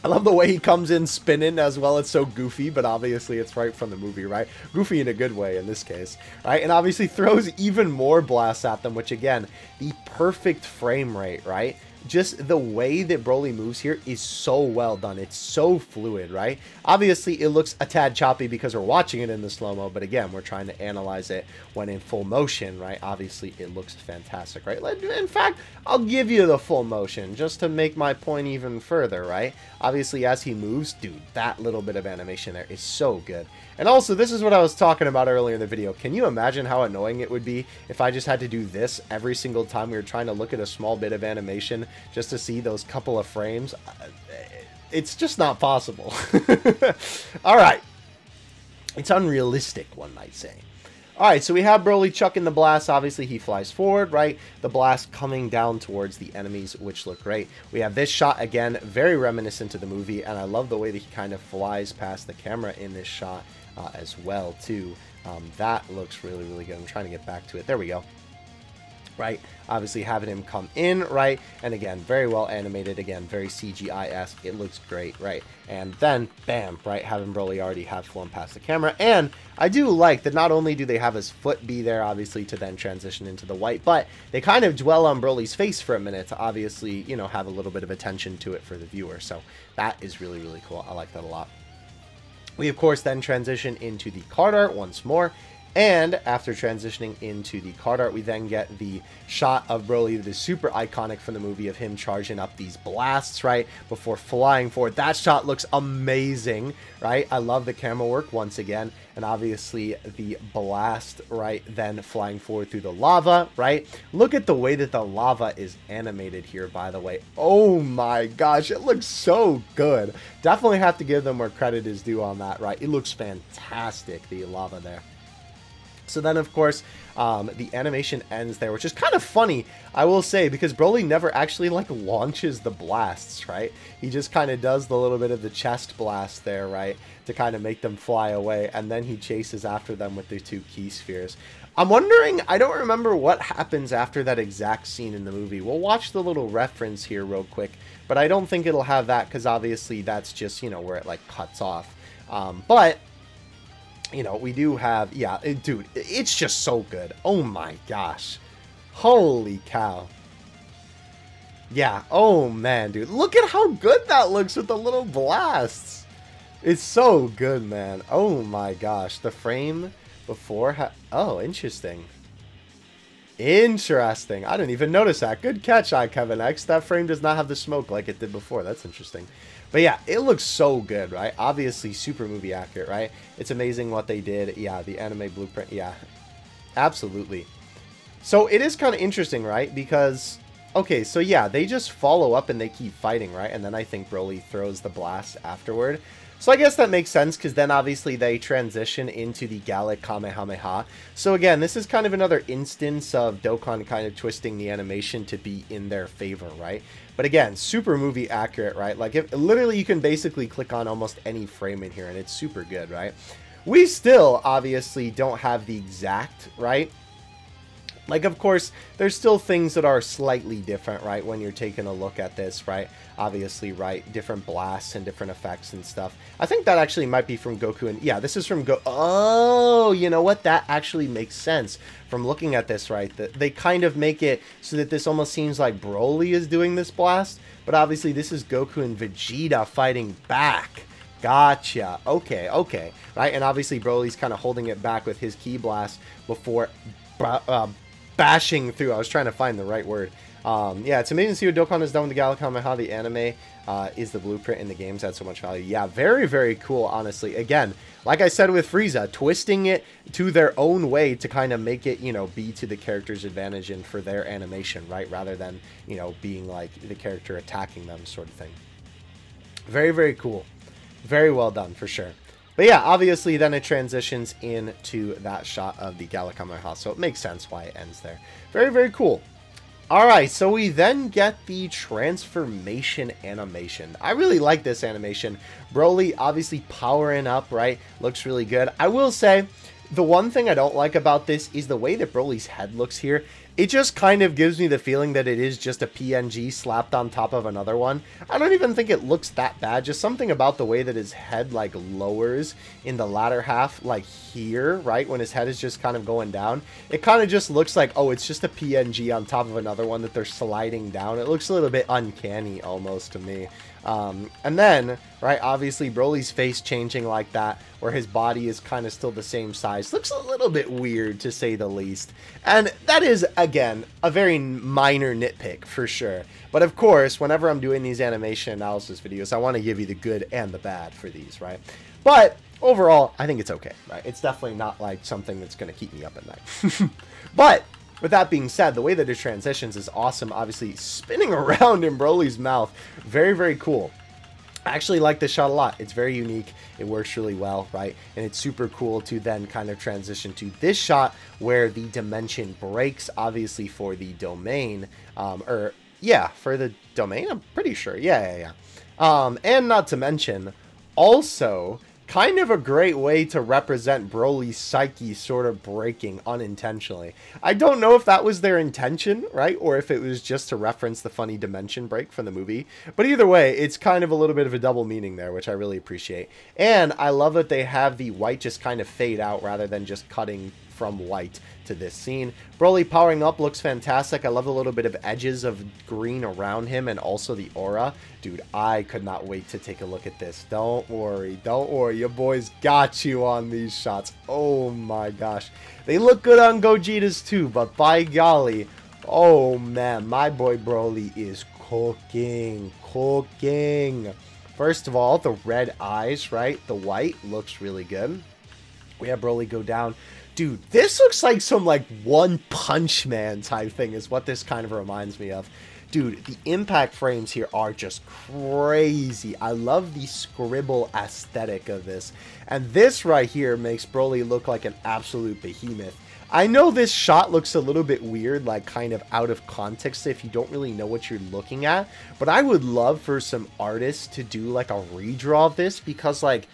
I love the way he comes in spinning as well. It's so goofy, but obviously it's right from the movie, right? Goofy in a good way in this case, right? And obviously throws even more blasts at them, which again, the perfect frame rate, right? just the way that Broly moves here is so well done. It's so fluid, right? Obviously, it looks a tad choppy because we're watching it in the slow-mo, but again, we're trying to analyze it when in full motion, right? Obviously, it looks fantastic, right? In fact, I'll give you the full motion just to make my point even further, right? Obviously, as he moves, dude, that little bit of animation there is so good. And also, this is what I was talking about earlier in the video. Can you imagine how annoying it would be if I just had to do this every single time we were trying to look at a small bit of animation just to see those couple of frames? It's just not possible. All right. It's unrealistic, one might say. All right, so we have Broly chucking the blast. Obviously, he flies forward, right? The blast coming down towards the enemies, which look great. We have this shot, again, very reminiscent to the movie, and I love the way that he kind of flies past the camera in this shot as well, too. That looks really, really good. I'm trying to get back to it. There we go. Right, obviously having him come in, right, and again, very well animated, again, very CGI-esque, it looks great, right, and then, bam, right, having Broly already have flown past the camera, and I do like that not only do they have his foot be there, obviously, to then transition into the white, but they kind of dwell on Broly's face for a minute to obviously, you know, have a little bit of attention to it for the viewer, so that is really, really cool. I like that a lot. We, of course, then transition into the card art once more. And after transitioning into the card art, we then get the shot of Broly that is super iconic from the movie of him charging up these blasts, right, before flying forward. That shot looks amazing, right? I love the camera work once again. And obviously the blast, right, then flying forward through the lava, right? Look at the way that the lava is animated here, by the way. Oh my gosh, it looks so good. Definitely have to give them where credit is due on that, right? It looks fantastic, the lava there. So then, of course, the animation ends there, which is kind of funny, I will say, because Broly never actually, like, launches the blasts, right? He just kind of does the little bit of the chest blast there, right, to kind of make them fly away, and then he chases after them with the 2 key spheres. I'm wondering, I don't remember what happens after that exact scene in the movie. We'll watch the little reference here real quick, but I don't think it'll have that, because obviously that's just, you know, where it, like, cuts off. But you know, we do have, yeah, dude, it's just so good. Oh my gosh. Holy cow. Yeah, oh man, dude. Look at how good that looks with the little blasts. It's so good, man. Oh my gosh. The frame before, oh, interesting. Interesting. I didn't even notice that. Good catch, Kevin X. That frame does not have the smoke like it did before. That's interesting. But yeah, it looks so good, right? Obviously, super movie accurate, right? It's amazing what they did. Yeah, the anime blueprint. Yeah, absolutely. So it is kind of interesting, right? Because, okay, so yeah, they just follow up and they keep fighting, right? And then I think Broly throws the blast afterward. So I guess that makes sense, because then obviously they transition into the Gallic Kamehameha. So again, this is kind of another instance of Dokkan kind of twisting the animation to be in their favor, right? But again, super movie accurate, right? Like, if literally you can basically click on almost any frame in here and it's super good, right? We still obviously don't have the exact, right? Like, of course, there's still things that are slightly different, right, when you're taking a look at this, right? Obviously, right, different blasts and different effects and stuff. I think that actually might be from Goku, and yeah, this is from Oh, you know what? That actually makes sense from looking at this, right? That they kind of make it so that this almost seems like Broly is doing this blast, but obviously this is Goku and Vegeta fighting back. Gotcha. Okay, okay. Right, and obviously Broly's kind of holding it back with his ki blast before bashing through. I was trying to find the right word. Yeah, it's amazing to see what Dokkan has done with the Gallic Kamehameha. The anime is the blueprint, and the games had so much value. Yeah, very, very cool, honestly. Again, like I said with Frieza, twisting it to their own way to kind of make it, you know, be to the character's advantage and for their animation, right? Rather than, you know, being like the character attacking them sort of thing. Very, very cool. Very well done, for sure. But yeah, obviously then it transitions into that shot of the Gallic Kamehameha, so it makes sense why it ends there. Very, very cool. Alright, so we then get the transformation animation. I really like this animation. Broly obviously powering up, right? Looks really good. I will say, the one thing I don't like about this is the way that Broly's head looks here. it just kind of gives me the feeling that it is just a PNG slapped on top of another one. I don't even think it looks that bad. Just something about the way that his head like lowers in the latter half, like here, right? When his head is just kind of going down. It kind of just looks like, oh, it's just a PNG on top of another one that they're sliding down. It looks a little bit uncanny almost to me. And then, right, obviously Broly's face changing like that, where his body is kind of still the same size, looks a little bit weird to say the least. And that is, again, a very minor nitpick for sure. But of course, whenever I'm doing these animation analysis videos, I want to give you the good and the bad for these, right? But overall, I think it's okay, right? It's definitely not like something that's going to keep me up at night. But with that being said, the way that it transitions is awesome. Obviously, spinning around in Broly's mouth, very, very cool. I actually like this shot a lot. It's very unique. It works really well, right? And it's super cool to then kind of transition to this shot where the dimension breaks, obviously for the domain, for the domain, I'm pretty sure. Yeah. And not to mention, also, kind of a great way to represent Broly's psyche sort of breaking unintentionally. I don't know if that was their intention, right? Or if it was just to reference the funny dimension break from the movie. But either way, it's kind of a little bit of a double meaning there, which I really appreciate. And I love that they have the white just kind of fade out rather than just cutting from white to this scene. Broly powering up looks fantastic. I love the little bit of edges of green around him and also the aura. Dude, I could not wait to take a look at this. Don't worry. Your boys got you on these shots. Oh my gosh. They look good on Gogeta's too, but by golly, oh man, my boy Broly is cooking. First of all, the red eyes, right? The white looks really good. We have Broly go down. Dude, this looks like some like One Punch Man type thing is what this kind of reminds me of. Dude, the impact frames here are just crazy. I love the scribble aesthetic of this. And this right here makes Broly look like an absolute behemoth. I know this shot looks a little bit weird, like kind of out of context if you don't really know what you're looking at. But I would love for some artists to do like a redraw of this because like,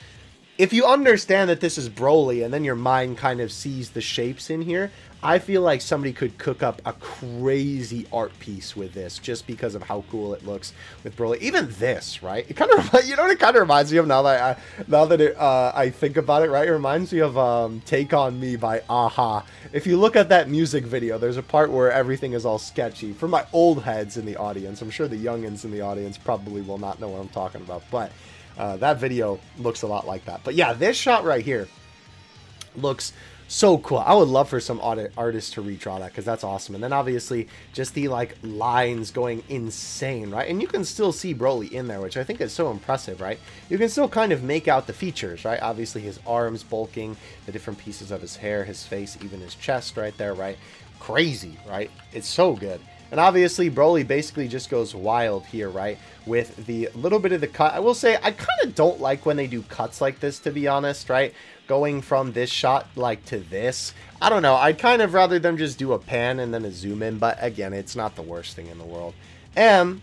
if you understand that this is Broly and then your mind kind of sees the shapes in here, I feel like somebody could cook up a crazy art piece with this just because of how cool it looks with Broly. Even this, right? It kind of, you know what it kind of reminds me of now that I think about it, right? It reminds me of Take On Me by Aha. If you look at that music video, there's a part where everything is all sketchy. For my old heads in the audience, I'm sure the youngins in the audience probably will not know what I'm talking about, but that video looks a lot like that. But yeah, this shot right here looks so cool. I would love for some artists to redraw that because that's awesome. And then obviously just the like lines going insane, right? And you can still see Broly in there, which I think is so impressive, right? You can still kind of make out the features, right? Obviously his arms bulking, the different pieces of his hair, his face, even his chest right there, right? Crazy, right? It's so good. And obviously, Broly basically just goes wild here, right? With the little bit of the cut. I will say, I kind of don't like when they do cuts like this, to be honest, right? Going from this shot, like, to this. I don't know. I'd kind of rather them just do a pan and then a zoom in. But again, it's not the worst thing in the world. And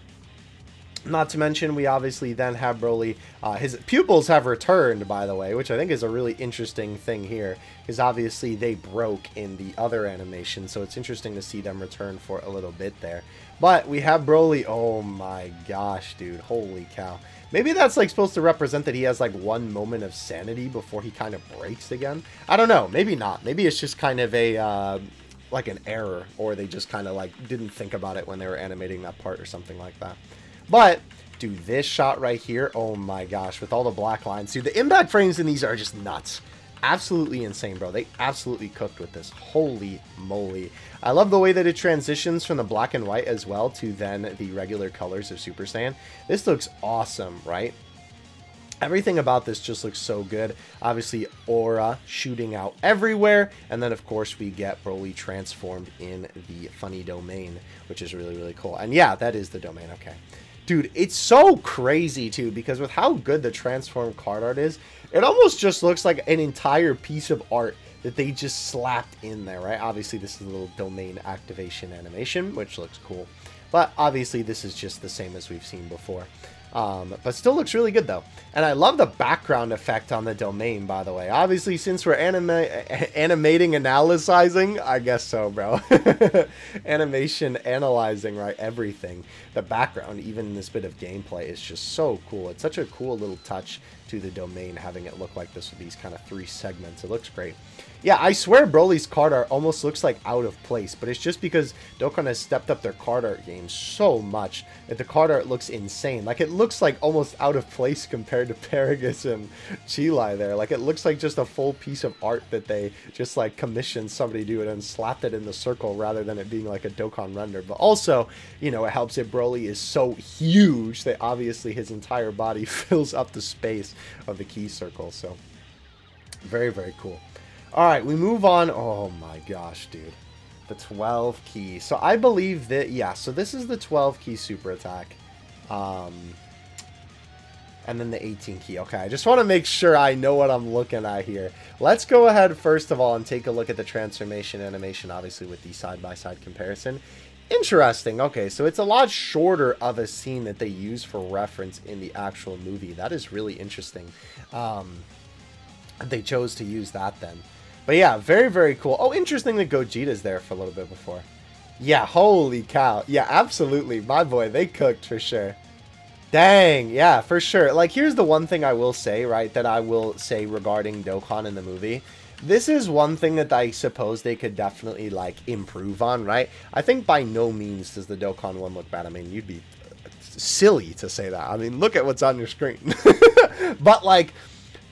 not to mention, we obviously then have Broly. His pupils have returned, by the way, which I think is a really interesting thing here. Because obviously they broke in the other animation. So it's interesting to see them return for a little bit there. But we have Broly. Oh my gosh, dude. Holy cow. Maybe that's like supposed to represent that he has like one moment of sanity before he kind of breaks again. I don't know. Maybe not. Maybe it's just kind of a like an error. Or they just kind of like didn't think about it when they were animating that part or something like that. But, dude, this shot right here, oh my gosh, with all the black lines. Dude, the impact frames in these are just nuts. Absolutely insane, bro. They absolutely cooked with this. Holy moly. I love the way that it transitions from the black and white as well to then the regular colors of Super Saiyan. This looks awesome, right? Everything about this just looks so good. Obviously, aura shooting out everywhere. And then, of course, we get Broly transformed in the funny domain, which is really, really cool. And yeah, that is the domain. Okay. Dude, it's so crazy, too, because with how good the transformed card art is, it almost just looks like an entire piece of art that they just slapped in there, right? Obviously, this is a little domain activation animation, which looks cool. But obviously, this is just the same as we've seen before. But still looks really good, though. And I love the background effect on the domain, by the way. Obviously, since we're animating, analyzing, I guess so, bro. Animation, analyzing, right? Everything. The background, even in this bit of gameplay, is just so cool. It's such a cool little touch to the domain, having it look like this with these kind of 3 segments. It looks great. Yeah, I swear Broly's card art almost looks like out of place, but it's just because Dokkan has stepped up their card art game so much that the card art looks insane. Like, it looks like almost out of place compared to Paragus and Chilai there. Like, it looks like just a full piece of art that they just, like, commissioned somebody to do it and slapped it in the circle rather than it being like a Dokkan render. But also, you know, it helps that Broly is so huge that obviously his entire body fills up the space of the key circle. So, very, very cool. Alright, we move on. Oh my gosh, dude. The 12 key. So I believe that, yeah, so this is the 12 key super attack. And then the 18 key. Okay, I just want to make sure I know what I'm looking at here. Let's go ahead first of all and take a look at the transformation animation, obviously with the side-by-side comparison. Interesting. Okay, so it's a lot shorter of a scene that they use for reference in the actual movie. That is really interesting. They chose to use that then. But yeah, very, very cool. Oh, interesting that Gogeta's there for a little bit before. Yeah, holy cow. Yeah, absolutely. My boy, they cooked for sure. Dang, yeah, for sure. Like, here's the one thing I will say, right, that I will say regarding Dokkan in the movie. This is one thing that I suppose they could definitely, like, improve on, right? I think by no means does the Dokkan one look bad. I mean, you'd be silly to say that. I mean, look at what's on your screen. But, like,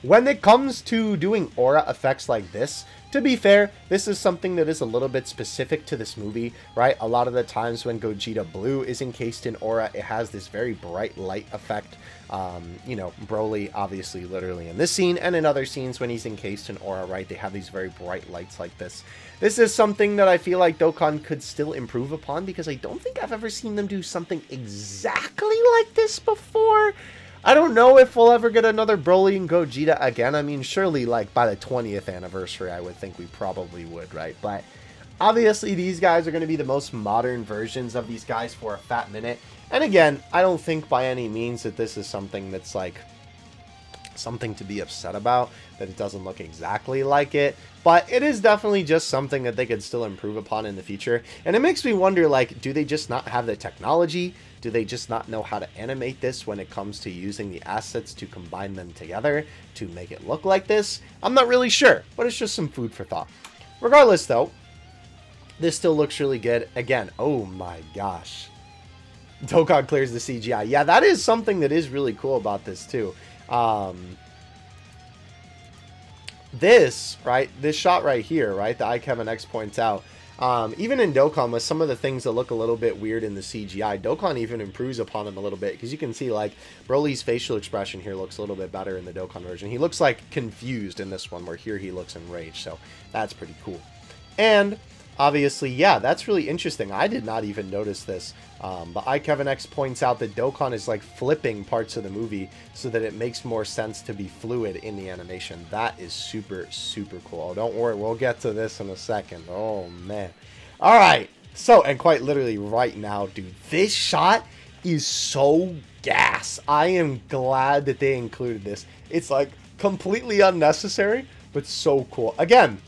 when it comes to doing aura effects like this, to be fair, this is something that is a little bit specific to this movie, right? A lot of the times when Gogeta Blue is encased in aura, it has this very bright light effect. You know, Broly, obviously, literally in this scene, and in other scenes when he's encased in aura, right? They have these very bright lights like this. This is something that I feel like Dokkan could still improve upon, because I don't think I've ever seen them do something exactly like this before. I don't know if we'll ever get another Broly and Gogeta again. I mean, surely, like, by the 20th anniversary, I would think we probably would, right? But obviously, these guys are going to be the most modern versions of these guys for a fat minute. And again, I don't think by any means that this is something that's, like, something to be upset about, that it doesn't look exactly like it. But it is definitely just something that they could still improve upon in the future. And it makes me wonder, like, do they just not have the technology? Do they just not know how to animate this when it comes to using the assets to combine them together to make it look like this? I'm not really sure, but it's just some food for thought. Regardless, though, this still looks really good. Again, oh my gosh. Dokkan clears the CGI. Yeah, that is something that is really cool about this, too. This, right, this shot right here, right, the iKevinX points out, even in Dokkan, with some of the things that look a little bit weird in the CGI, Dokkan even improves upon them a little bit, because you can see, like, Broly's facial expression here looks a little bit better in the Dokkan version. He looks, like, confused in this one, where here he looks enraged, so that's pretty cool. And obviously, yeah, that's really interesting. I did not even notice this, but iKevinX points out that Dokkan is, like, flipping parts of the movie so that it makes more sense to be fluid in the animation. That is super, super cool. Oh, don't worry, we'll get to this in a second. Oh, man. All right, so, and quite literally right now, dude, this shot is so gas. I am glad that they included this. It's, like, completely unnecessary, but so cool. Again,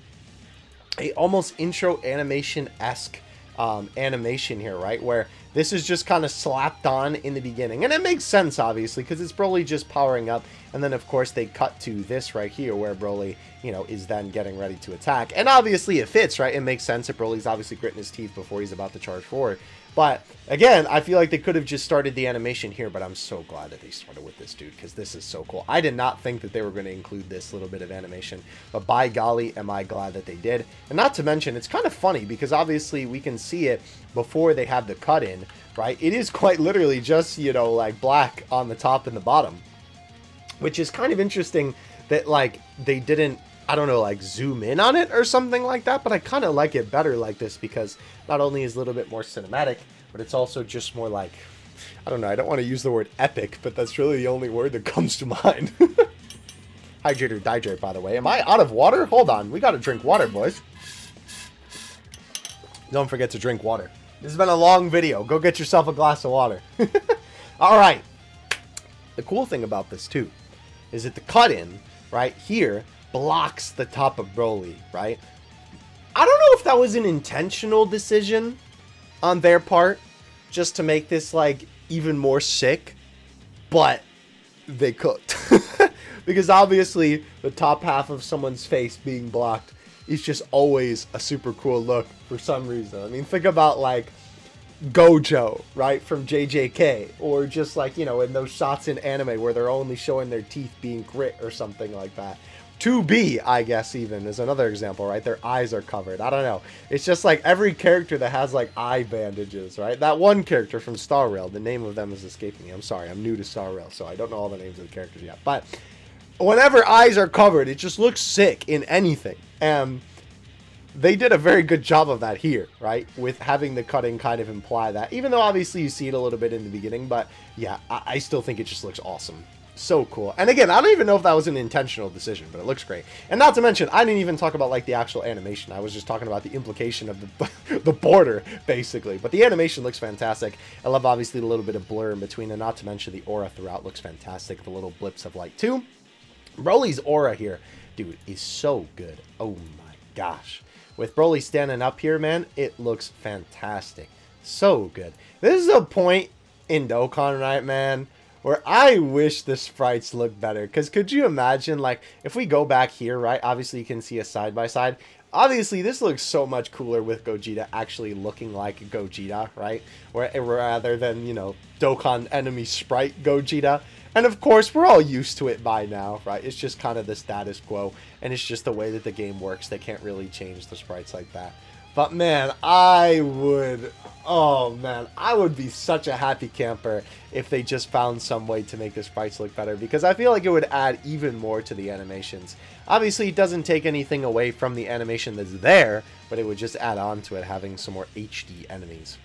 a almost intro animation-esque animation here, right? Where this is just kind of slapped on in the beginning. And it makes sense, obviously, because it's Broly just powering up. And then, of course, they cut to this right here where Broly, you know, is then getting ready to attack. And obviously it fits, right? It makes sense that Broly's obviously gritting his teeth before he's about to charge forward. But, again, I feel like they could have just started the animation here, but I'm so glad that they started with this, dude, because this is so cool. I did not think that they were going to include this little bit of animation, but by golly, am I glad that they did. And not to mention, it's kind of funny, because obviously we can see it before they have the cut in, right? It is quite literally just, you know, like, black on the top and the bottom, which is kind of interesting that, like, they didn't, I don't know, like, zoom in on it or something like that, but I kind of like it better like this, because not only is it a little bit more cinematic, but it's also just more like, I don't know, I don't want to use the word epic, but that's really the only word that comes to mind. Hydrate or dihydrate, by the way. Am I out of water? Hold on, we gotta drink water, boys. Don't forget to drink water. This has been a long video. Go get yourself a glass of water. Alright. The cool thing about this too is that the cut-in right here blocks the top of BROLY, right? I don't know if that was an intentional decision on their part, just to make this like even more sick, but they cooked. Because obviously the top half of someone's face being blocked is just always a super cool look for some reason. I mean, think about like Gojo, right, from JJK, or just like, you know, in those shots in anime where they're only showing their teeth being grit or something like that. 2B, I guess, even is another example, right? Their eyes are covered. I don't know. It's just like every character that has like eye bandages, right? That one character from Star Rail, the name of them is escaping me. I'm sorry, I'm new to Star Rail, so I don't know all the names of the characters yet. But whenever eyes are covered, it just looks sick in anything. And they did a very good job of that here, right? With having the cutting kind of imply that. Even though obviously you see it a little bit in the beginning, but yeah, I still think it just looks awesome. So cool. And again, I don't even know if that was an intentional decision, but it looks great. And not to mention, I didn't even talk about like the actual animation. I was just talking about the implication of the border, basically. But the animation looks fantastic. I love obviously the little bit of blur in between, and not to mention the aura throughout looks fantastic. The little blips of light too. BROLY's aura here, dude, is so good. Oh my gosh. With BROLY standing up here, man, it looks fantastic. So good. This is a point in Dokkan, right, man, where I wish the sprites looked better. Because could you imagine, like, if we go back here, right, obviously you can see a side-by-side. Obviously, this looks so much cooler with Gogeta actually looking like Gogeta, right? Rather than, you know, Dokkan enemy sprite Gogeta. And of course, we're all used to it by now, right? It's just kind of the status quo, and it's just the way that the game works. They can't really change the sprites like that. But man, I would be such a happy camper if they just found some way to make the sprites look better, because I feel like it would add even more to the animations. Obviously, it doesn't take anything away from the animation that's there, but it would just add on to it having some more HD enemies.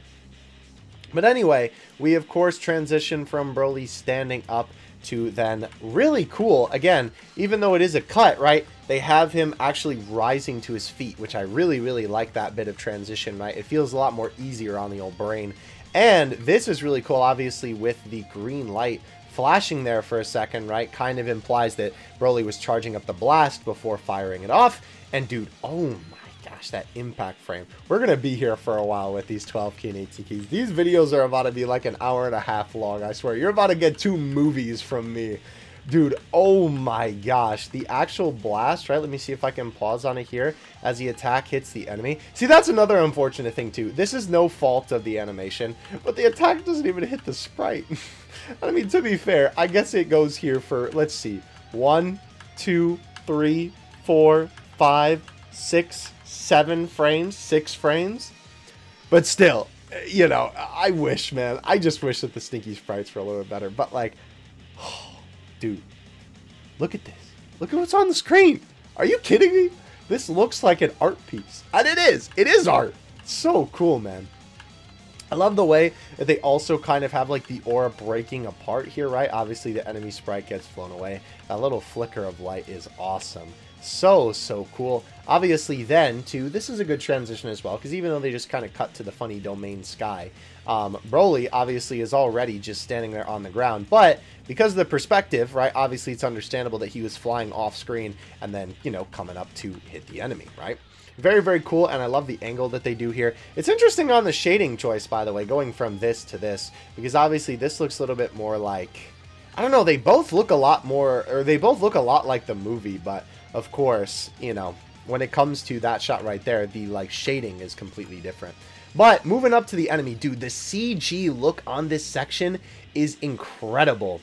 But anyway, we of course transition from BROLY standing up to then really cool, again, even though it is a cut, right, they have him actually rising to his feet, which I really, really like that bit of transition, right? It feels a lot more easier on the old brain. And this is really cool, obviously, with the green light flashing there for a second, right? Kind of implies that BROLY was charging up the blast before firing it off. And dude, oh my gosh, that impact frame. We're going to be here for a while with these 12 key and 18 keys. These videos are about to be like an hour and a half long, I swear. You're about to get 2 movies from me. Dude, oh my gosh. The actual blast, right? Let me see if I can pause on it here as the attack hits the enemy. See, that's another unfortunate thing too. This is no fault of the animation, but the attack doesn't even hit the sprite. I mean, to be fair, I guess it goes here for, let's see, 1, 2, 3, 4, 5, 6, 7 frames, 6 frames. But still, you know, I wish, man. I just wish that the stinky sprites were a little bit better. But like, oh, dude, look at this. Look at what's on the screen. Are you kidding me? This looks like an art piece. And it is. It is art. It's so cool, man. I love the way that they also kind of have like the aura breaking apart here, right? Obviously, the enemy sprite gets flown away. That little flicker of light is awesome. So cool. Obviously then too, this is a good transition as well, because even though they just kind of cut to the funny domain sky, BROLY obviously is already just standing there on the ground, but because of the perspective, right, obviously it's understandable that he was flying off screen and then, you know, coming up to hit the enemy, right? Very, very cool, and I love the angle that they do here. It's interesting on the shading choice, by the way, going from this to this, because obviously this looks a little bit more like, I don't know, they both look a lot more, or they both look a lot like the movie, but of course, you know, when it comes to that shot right there, the like shading is completely different. But moving up to the enemy, dude, the CG look on this section is incredible.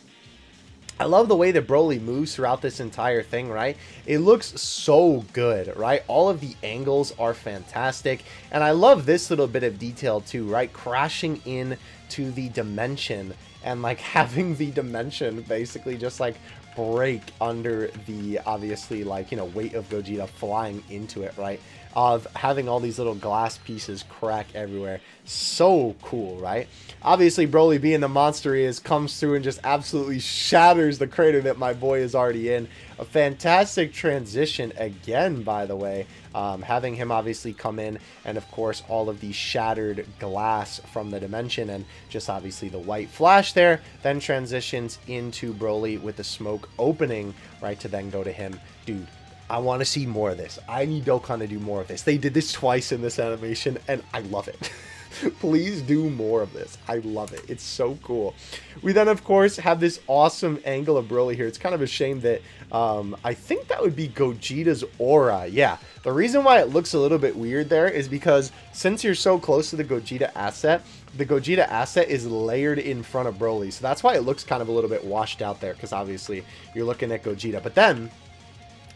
I love the way that BROLY moves throughout this entire thing, right? It looks so good, right? All of the angles are fantastic. And I love this little bit of detail too, right? Crashing in to the dimension and like having the dimension basically just like break under the, obviously, like, you know, weight of Gogeta flying into it, right? Of having all these little glass pieces crack everywhere. So cool, right? Obviously, Broly, being the monster he is, comes through and just absolutely shatters the crater that my boy is already in. A fantastic transition again, by the way. Having him obviously come in, and of course all of the shattered glass from the dimension, and just obviously the white flash there, then transitions into Broly with the smoke opening, right, to then go to him. Dude, I want to see more of this. I need Dokkan to do more of this. They did this twice in this animation, and I love it. Please do more of this. I love it. It's so cool. We then, of course, have this awesome angle of Broly here. It's kind of a shame that I think that would be Gogeta's aura. Yeah, the reason why it looks a little bit weird there is because since you're so close to the Gogeta asset is layered in front of Broly. So that's why it looks kind of a little bit washed out there, because obviously you're looking at Gogeta. But then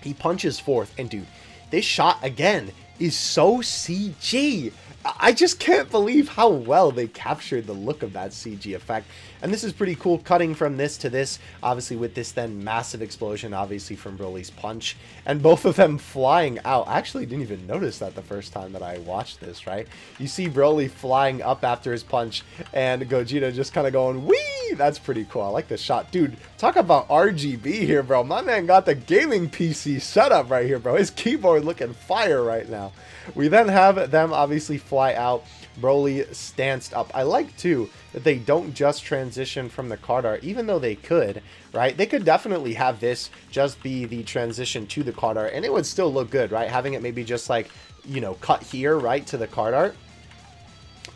he punches forth, and dude, this shot again is so CG. I just can't believe how well they captured the look of that CG effect. And this is pretty cool, cutting from this to this, obviously with this then massive explosion, obviously from Broly's punch, and both of them flying out. I actually didn't even notice that the first time that I watched this, right? You see Broly flying up after his punch, and Gogeta just kind of going, whee! That's pretty cool. I like this shot. Dude, talk about RGB here, bro. My man got the gaming PC set up right here, bro. His keyboard looking fire right now. We then have them obviously fly out. Broly stanced up. I like, too, that they don't just transition from the card art, even though they could, right? They could definitely have this just be the transition to the card art, and it would still look good, right? Having it maybe just like, you know, cut here, right, to the card art,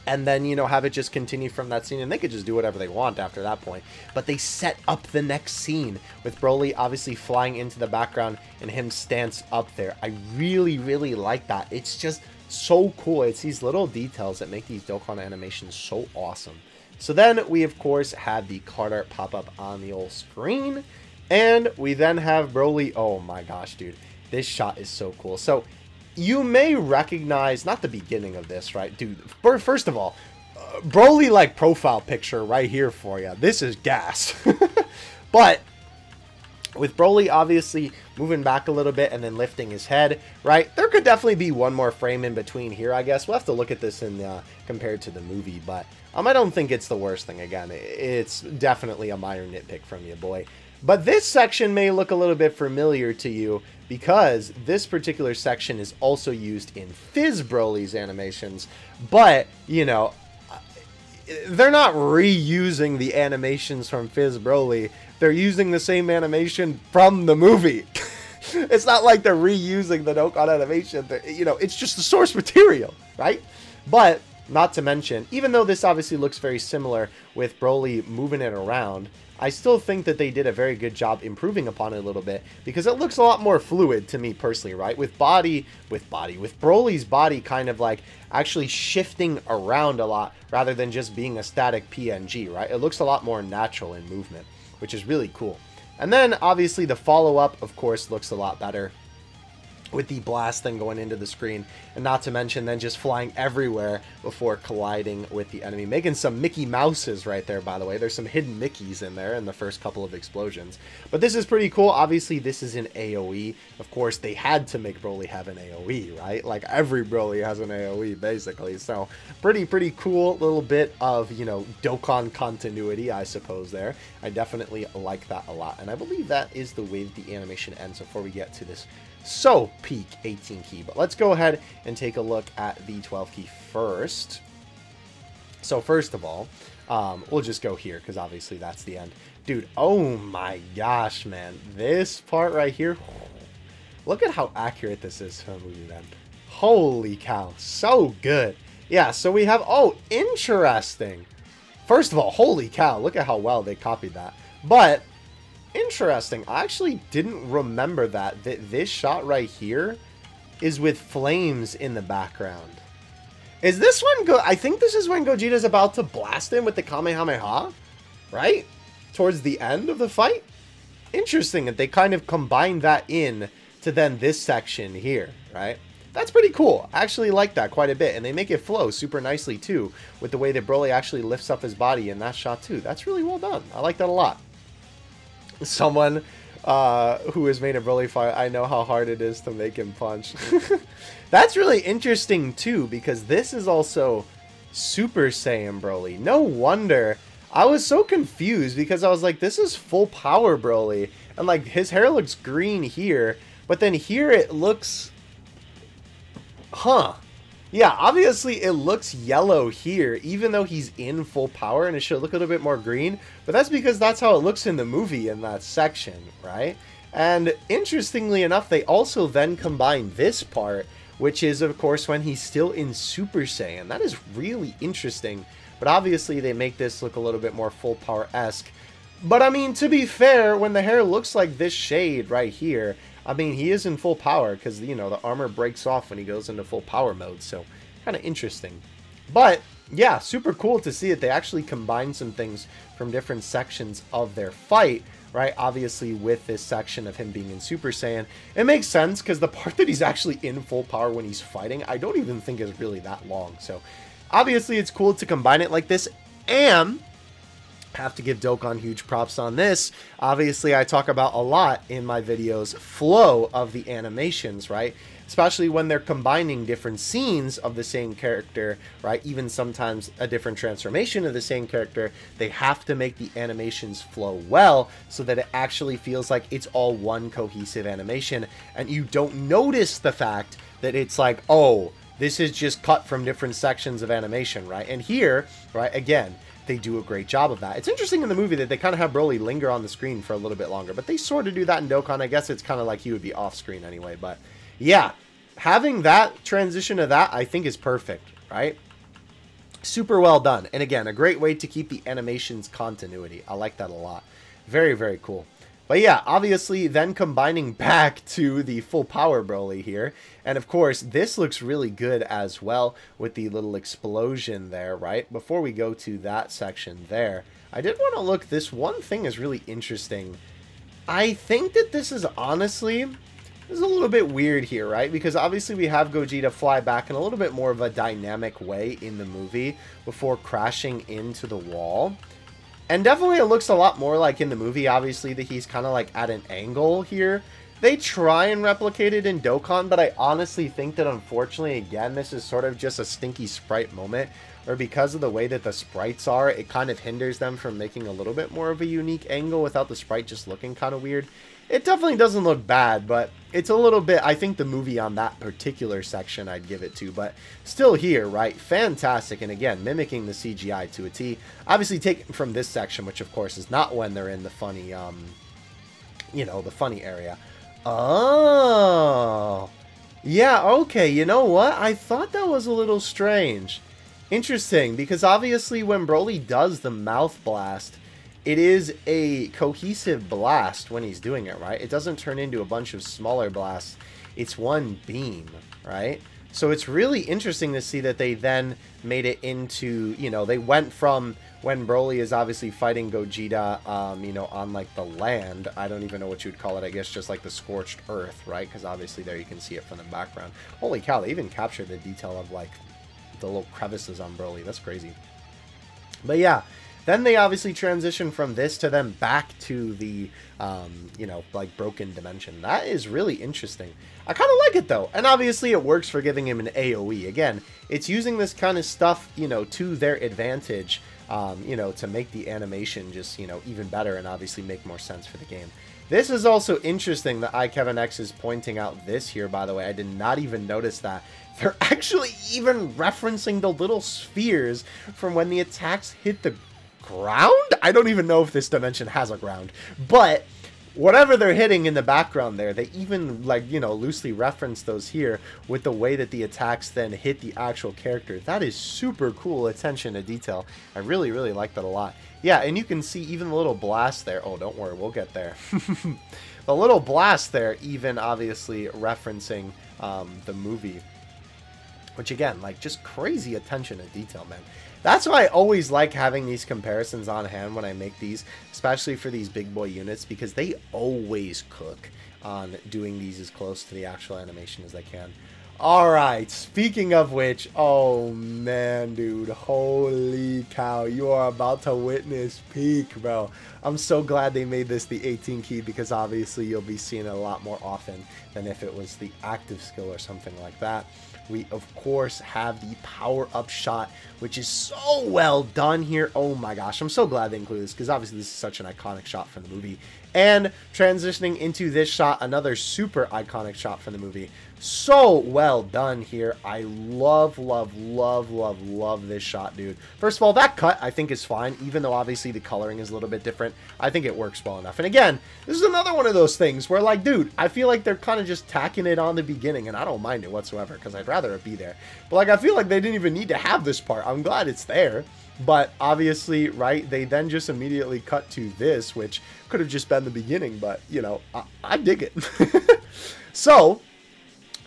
and then, you know, have it just continue from that scene, and they could just do whatever they want after that point. But they set up the next scene with Broly obviously flying into the background and him stance up there. I really, really like that. It's just so cool. It's these little details that make these Dokkan animations so awesome. So then we, of course, have the card art pop up on the old screen, and we then have Broly. Oh my gosh, dude. This shot is so cool. So you may recognize, not the beginning of this, right? Dude, first of all, Broly, like, profile picture right here for you. This is gas. But with Broly obviously moving back a little bit and then lifting his head, right? There could definitely be one more frame in between here, I guess. We'll have to look at this in compared to the movie, but I don't think it's the worst thing. Again, it's definitely a minor nitpick from you, boy. But this section may look a little bit familiar to you because this particular section is also used in Fizz Broly's animations, but, you know, they're not reusing the animations from Fizz Broly. They're using the same animation from the movie. It's not like they're reusing the Dokkan animation. You know, it's just the source material, right? But not to mention, even though this obviously looks very similar with Broly moving it around, I still think that they did a very good job improving upon it a little bit, because it looks a lot more fluid to me personally, right? With Broly's body kind of like actually shifting around a lot rather than just being a static PNG, right? It looks a lot more natural in movement, which is really cool. And then obviously the follow-up, of course, looks a lot better with the blast then going into the screen, and not to mention then just flying everywhere before colliding with the enemy, making some Mickey Mouses right there, by the way. There's some hidden Mickeys in there in the first couple of explosions, but this is pretty cool. Obviously this is an AoE. Of course they had to make Broly have an AoE, right? Like every Broly has an AoE basically, so pretty cool little bit of, you know, Dokkan continuity, I suppose there. I definitely like that a lot, and I believe that is the way that the animation ends before we get to this so peak 18 key. But let's go ahead and take a look at the 12 key first. So first of all, we'll just go here because obviously that's the end. Dude, oh my gosh, man. This part right here, look at how accurate this is to a movie, man. Holy cow, so good. Yeah, so we have, oh, interesting. First of all, holy cow, look at how well they copied that. But interesting. I actually didn't remember that this shot right here is with flames in the background. Is this when I think this is when Gogeta's about to blast him with the Kamehameha, right? Towards the end of the fight? Interesting that they kind of combined that in to then this section here, right? That's pretty cool. I actually like that quite a bit, and they make it flow super nicely too with the way that Broly actually lifts up his body in that shot too. That's really well done. I like that a lot. Someone who has made a Broly fight, I know how hard it is to make him punch. That's really interesting too, because this is also Super Saiyan Broly. No wonder. I was so confused because I was like, this is full power Broly. And like his hair looks green here, but then here it looks... Huh. Yeah, obviously it looks yellow here, even though he's in full power, and it should look a little bit more green. But that's because that's how it looks in the movie in that section, right? And interestingly enough, they also then combine this part, which is, of course, when he's still in Super Saiyan. That is really interesting. But obviously they make this look a little bit more full power-esque. But I mean, to be fair, when the hair looks like this shade right here, I mean, he is in full power because, you know, the armor breaks off when he goes into full power mode. So, kind of interesting. But, yeah, super cool to see that they actually combine some things from different sections of their fight, right? Obviously, with this section of him being in Super Saiyan, it makes sense because the part that he's actually in full power when he's fighting, I don't even think is really that long. So, obviously, it's cool to combine it like this. And have to give Dokkan huge props on this. Obviously, I talk about a lot in my videos flow of the animations, right? Especially when they're combining different scenes of the same character, right? Even sometimes a different transformation of the same character. They have to make the animations flow well so that it actually feels like it's all one cohesive animation, and you don't notice the fact that it's like, oh, this is just cut from different sections of animation, right? And here, right, again, they do a great job of that. It's interesting in the movie that they kind of have Broly linger on the screen for a little bit longer, but they sort of do that in Dokkan. I guess it's kind of like he would be off screen anyway, but yeah, having that transition to that, I think is perfect, right? Super well done. And again, a great way to keep the animation's continuity. I like that a lot. Very, very cool. But yeah, obviously then combining back to the full power Broly here. And of course, this looks really good as well with the little explosion there, right? Before we go to that section there, I did want to look, this one thing is really interesting. I think that this is honestly, this is a little bit weird here, right? Because obviously we have Gogeta fly back in a little bit more of a dynamic way in the movie before crashing into the wall. And definitely it looks a lot more like in the movie, obviously, that he's kind of like at an angle here. They try and replicate it in Dokkan, but I honestly think that unfortunately, again, this is sort of just a stinky sprite moment, or because of the way that the sprites are, it kind of hinders them from making a little bit more of a unique angle without the sprite just looking kind of weird. It definitely doesn't look bad, but it's a little bit, I think the movie on that particular section I'd give it to, but still here, right? Fantastic, and again, mimicking the CGI to a T. Obviously taken from this section, which of course is not when they're in the funny, you know, the funny area. Oh, yeah, okay, you know what? I thought that was a little strange. Interesting, because obviously when Broly does the mouth blast, it is a cohesive blast when he's doing it, right? It doesn't turn into a bunch of smaller blasts. It's one beam, right? So it's really interesting to see that they then made it into, you know, they went from when Broly is obviously fighting Gogeta, you know, on like the land. I don't even know what you would call it. I guess just like the scorched earth, right? Because obviously there you can see it from the background. Holy cow, they even captured the detail of like the little crevices on Broly. That's crazy. But yeah. Then they obviously transition from this to them back to the, you know, like broken dimension. That is really interesting. I kind of like it though. And obviously it works for giving him an AoE. Again, it's using this kind of stuff, you know, to their advantage, you know, to make the animation just, you know, even better and obviously make more sense for the game. This is also interesting that iKevinX is pointing out this here, by the way. I did not even notice that. They're actually even referencing the little spheres from when the attacks hit the ground? I don't even know if this dimension has a ground, but whatever they're hitting in the background there, they even, like, you know, loosely reference those here with the way that the attacks then hit the actual character. That is super cool attention to detail. I really, really like that a lot. Yeah, and you can see even the little blast there. Oh, don't worry, we'll get there. The little blast there even obviously referencing the movie, which again, like, just crazy attention to detail, man. That's why I always like having these comparisons on hand when I make these, especially for these big boy units, because they always cook on doing these as close to the actual animation as they can. Alright, speaking of which, oh man, dude, holy cow, you are about to witness peak, bro. I'm so glad they made this the 18 key because obviously you'll be seeing it a lot more often than if it was the active skill or something like that. We, of course, have the power-up shot, which is so well done here. Oh my gosh, I'm so glad they included this because obviously this is such an iconic shot from the movie. And transitioning into this shot, another super iconic shot from the movie. So well done here. I love, love, love, love, love this shot, dude. First of all, that cut I think is fine, even though obviously the coloring is a little bit different. I think it works well enough. And again, this is another one of those things where, like, dude, I feel like they're kind of just tacking it on the beginning, and I don't mind it whatsoever because I'd rather it be there. But, like, I feel like they didn't even need to have this part. I'm glad it's there. But obviously, right, they then just immediately cut to this, which could have just been the beginning, but, you know, I dig it. So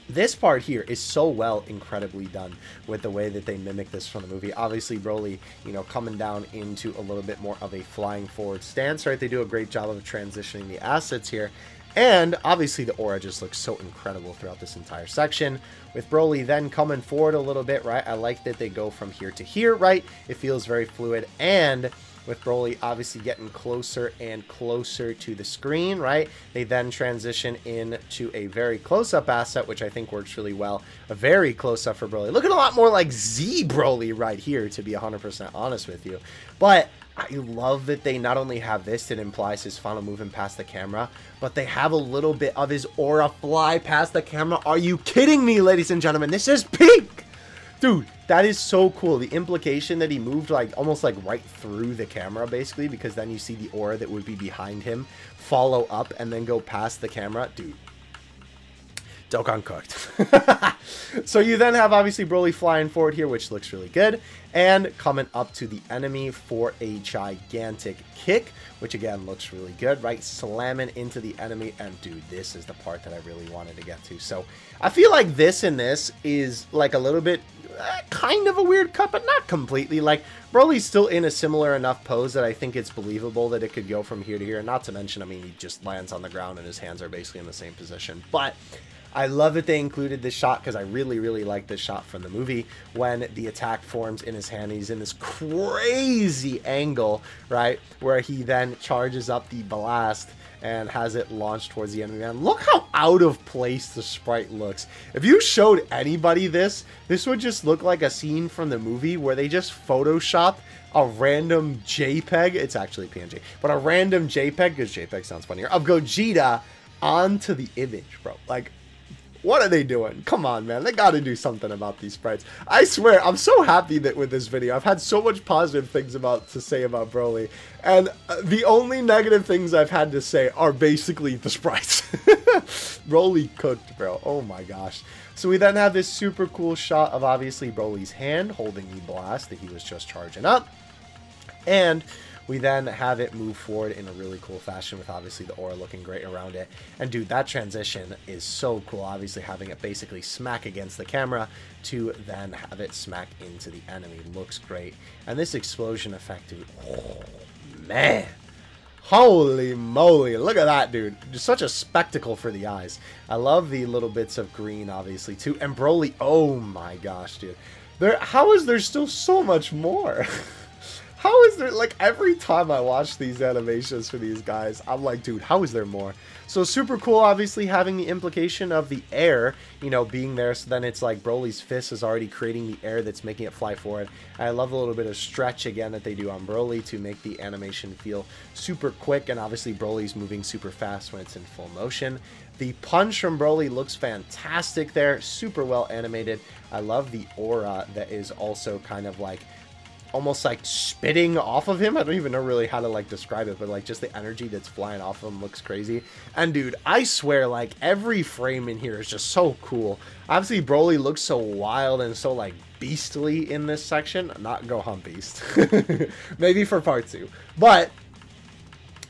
this part here is so well incredibly done with the way that they mimic this from the movie. Obviously, BROLY, you know, coming down into a little bit more of a flying forward stance, right? They do a great job of transitioning the assets here. And obviously the aura just looks so incredible throughout this entire section. With BROLY then coming forward a little bit, right? I like that they go from here to here, right? It feels very fluid. And with BROLY obviously getting closer and closer to the screen, right? They then transition into a very close-up asset, which I think works really well. A very close-up for BROLY. Looking a lot more like Z BROLY right here, to be 100% honest with you. But I love that they not only have this that implies his final movement past the camera, but they have a little bit of his aura fly past the camera. Are you kidding me, ladies and gentlemen? This is peak! Dude, that is so cool. The implication that he moved like almost like right through the camera, basically, because then you see the aura that would be behind him follow up and then go past the camera. Dude, Dokkan cooked. So you then have obviously BROLY flying forward here, which looks really good, and coming up to the enemy for a gigantic kick, which again looks really good, right? Slamming into the enemy, and dude, this is the part that I really wanted to get to. So I feel like this and this is like a little bit kind of a weird cut, but not completely. Like, BROLY's still in a similar enough pose that I think it's believable that it could go from here to here. Not to mention, I mean, he just lands on the ground and his hands are basically in the same position. But I love that they included this shot because I really, really like this shot from the movie when the attack forms in his hand. He's in this crazy angle, right, where he then charges up the blast and has it launched towards the enemy man. Look how out of place the sprite looks. If you showed anybody this would just look like a scene from the movie where they just photoshopped a random JPEG. It's actually PNG, but a random JPEG, because JPEG sounds funnier, of Gogeta onto the image, bro. Like, what are they doing? Come on, man. They got to do something about these sprites. I swear, I'm so happy that with this video, I've had so much positive things to say about BROLY, and the only negative things I've had to say are basically the sprites. BROLY cooked, bro. Oh my gosh. So we then have this super cool shot of obviously BROLY's hand holding the blast that he was just charging up, and we then have it move forward in a really cool fashion with obviously the aura looking great around it. And dude, that transition is so cool. Obviously having it basically smack against the camera to then have it smack into the enemy looks great. And this explosion effect, dude, oh man. Holy moly, look at that, dude. Just such a spectacle for the eyes. I love the little bits of green, obviously, too. And BROLY, oh my gosh, dude. How is there still so much more? How is there, like, every time I watch these animations for these guys, I'm like, dude, how is there more? So super cool, obviously, having the implication of the air, you know, being there. So then it's like BROLY's fist is already creating the air that's making it fly forward. I love a little bit of stretch, again, that they do on BROLY to make the animation feel super quick. And obviously, BROLY's moving super fast when it's in full motion. The punch from BROLY looks fantastic there. Super well animated. I love the aura that is also kind of like almost like spitting off of him. I don't even know really how to like describe it, but like just the energy that's flying off of him looks crazy. And dude, I swear, like every frame in here is just so cool. Obviously BROLY looks so wild and so like beastly in this section. Not Gohan Beast. Maybe for part 2. But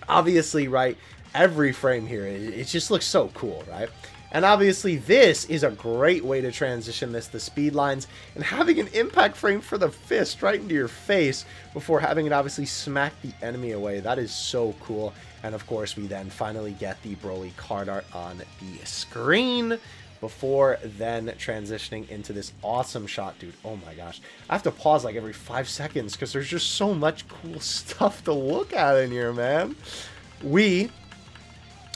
obviously, right, every frame here, it just looks so cool, right? And obviously this is a great way to transition this to speed lines and having an impact frame for the fist right into your face before having it obviously smack the enemy away. That is so cool. And of course we then finally get the BROLY card art on the screen, before then transitioning into this awesome shot, dude. Oh my gosh. I have to pause like every 5 seconds because there's just so much cool stuff to look at in here, man. We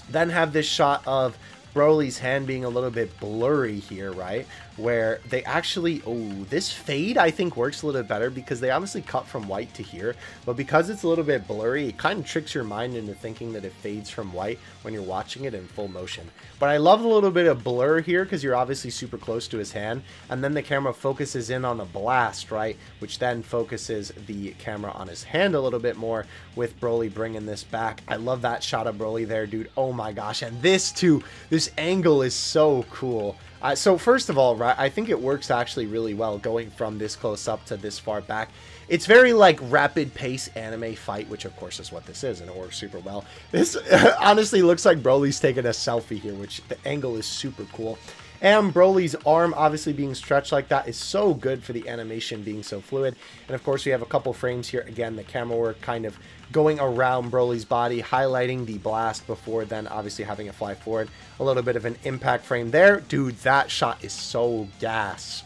then have this shot of Broly's hand being a little bit blurry here, right? Where they actually, oh, this fade I think works a little bit better because they obviously cut from white to here, but because it's a little bit blurry, it kind of tricks your mind into thinking that it fades from white when you're watching it in full motion. But I love a little bit of blur here because you're obviously super close to his hand, and then the camera focuses in on the blast, right? Which then focuses the camera on his hand a little bit more with Broly bringing this back. I love that shot of Broly there, dude. Oh my gosh, and this too, this angle is so cool. So first of all, right, I think it works actually really well going from this close up to this far back. It's very like rapid pace anime fight, which of course is what this is, and it works super well. This honestly looks like Broly's taking a selfie here, which the angle is super cool. And Broly's arm obviously being stretched like that is so good for the animation being so fluid. And of course we have a couple frames here. Again, the camera work kind of going around Broly's body, highlighting the blast before then obviously having it fly forward. A little bit of an impact frame there. Dude, that shot is so gas.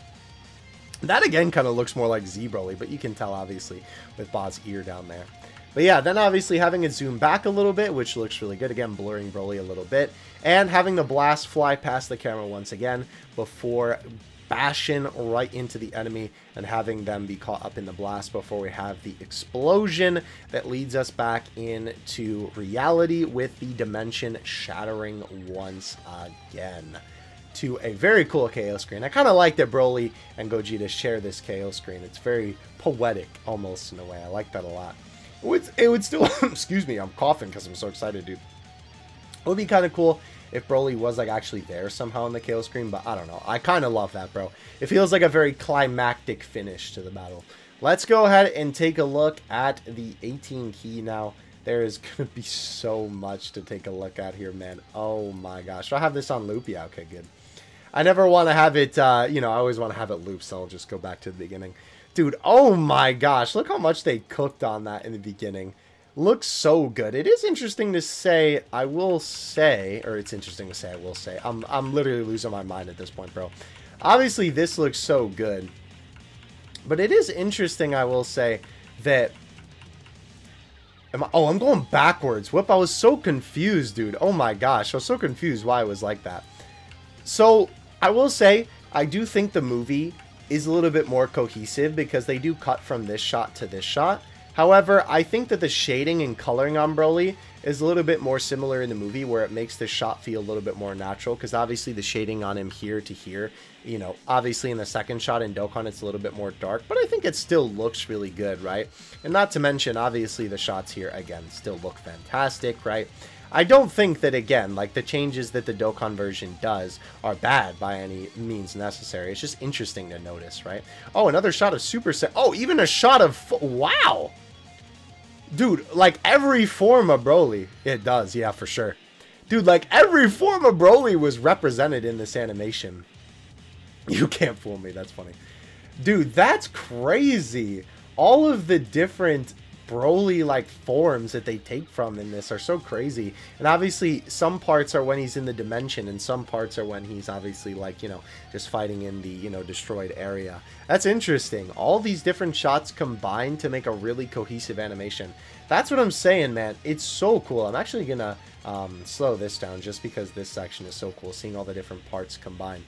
That again kind of looks more like Z Broly, but you can tell obviously with Bob's ear down there. But yeah, then obviously having it zoom back a little bit, which looks really good. Again, blurring Broly a little bit. And having the blast fly past the camera once again before bashing right into the enemy and having them be caught up in the blast before we have the explosion that leads us back into reality with the dimension shattering once again to a very cool KO screen. I kind of like that Broly and Gogeta share this KO screen. It's very poetic almost in a way. I like that a lot. It would still, excuse me, I'm coughing because I'm so excited, dude. It would be kind of cool if Broly was like actually there somehow on the KO screen, but I don't know. I kind of love that, bro. It feels like a very climactic finish to the battle. Let's go ahead and take a look at the 18 key now. There is going to be so much to take a look at here, man. Oh my gosh. Do I have this on loop? Yeah, okay, good. I never want to have it, you know, I always want to have it loop, so I'll just go back to the beginning. Dude, oh my gosh, look how much they cooked on that in the beginning. Looks so good. It is interesting to say, I will say, or it's interesting to say, I will say. I'm literally losing my mind at this point, bro. Obviously, this looks so good. But it is interesting, I will say, that... I'm going backwards. Whoop, I was so confused, dude. Oh my gosh, I was so confused why it was like that. So, I will say, I do think the movie is a little bit more cohesive because they do cut from this shot to this shot. However, I think that the shading and coloring on Broly is a little bit more similar in the movie where it makes the shot feel a little bit more natural because obviously the shading on him here to here, you know, obviously in the second shot in Dokkan it's a little bit more dark, but I think it still looks really good, right? And not to mention, obviously the shots here, again, still look fantastic, right? I don't think that, again, like the changes that the Dokkan version does are bad by any means necessary. It's just interesting to notice, right? Oh, another shot of Super Saiyan. Oh, even a shot of... Wow! Dude, like every form of Broly. It does, yeah, for sure. Dude, like every form of Broly was represented in this animation. You can't fool me, that's funny. Dude, that's crazy. All of the different Broly like forms that they take from in this are so crazy. And obviously some parts are when he's in the dimension and some parts are when he's obviously like, you know, just fighting in the, you know, destroyed area. That's interesting. All these different shots combine to make a really cohesive animation. That's what I'm saying, man. It's so cool. I'm actually gonna slow this down just because this section is so cool, seeing all the different parts combine.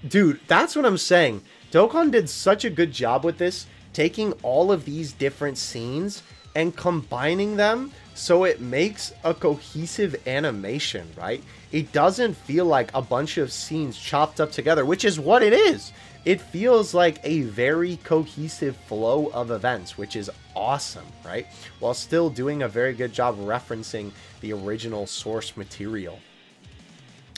Dude, that's what I'm saying. Dokkan did such a good job with this, taking all of these different scenes and combining them so it makes a cohesive animation, right? It doesn't feel like a bunch of scenes chopped up together, which is what it is. It feels like a very cohesive flow of events, which is awesome, right? While still doing a very good job referencing the original source material.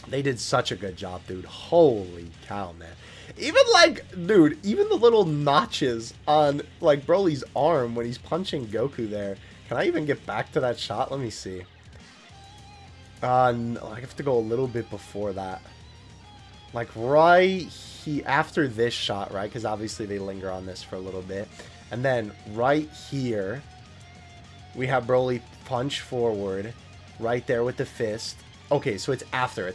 They did such a good job, dude. Holy cow, man. Even like, dude, even the little notches on like Broly's arm when he's punching Goku there. Can I even get back to that shot? Let me see. No, I have to go a little bit before that. Like right after this shot, right? Because obviously they linger on this for a little bit. And then right here, we have Broly punch forward right there with the fist. Okay, so it's after.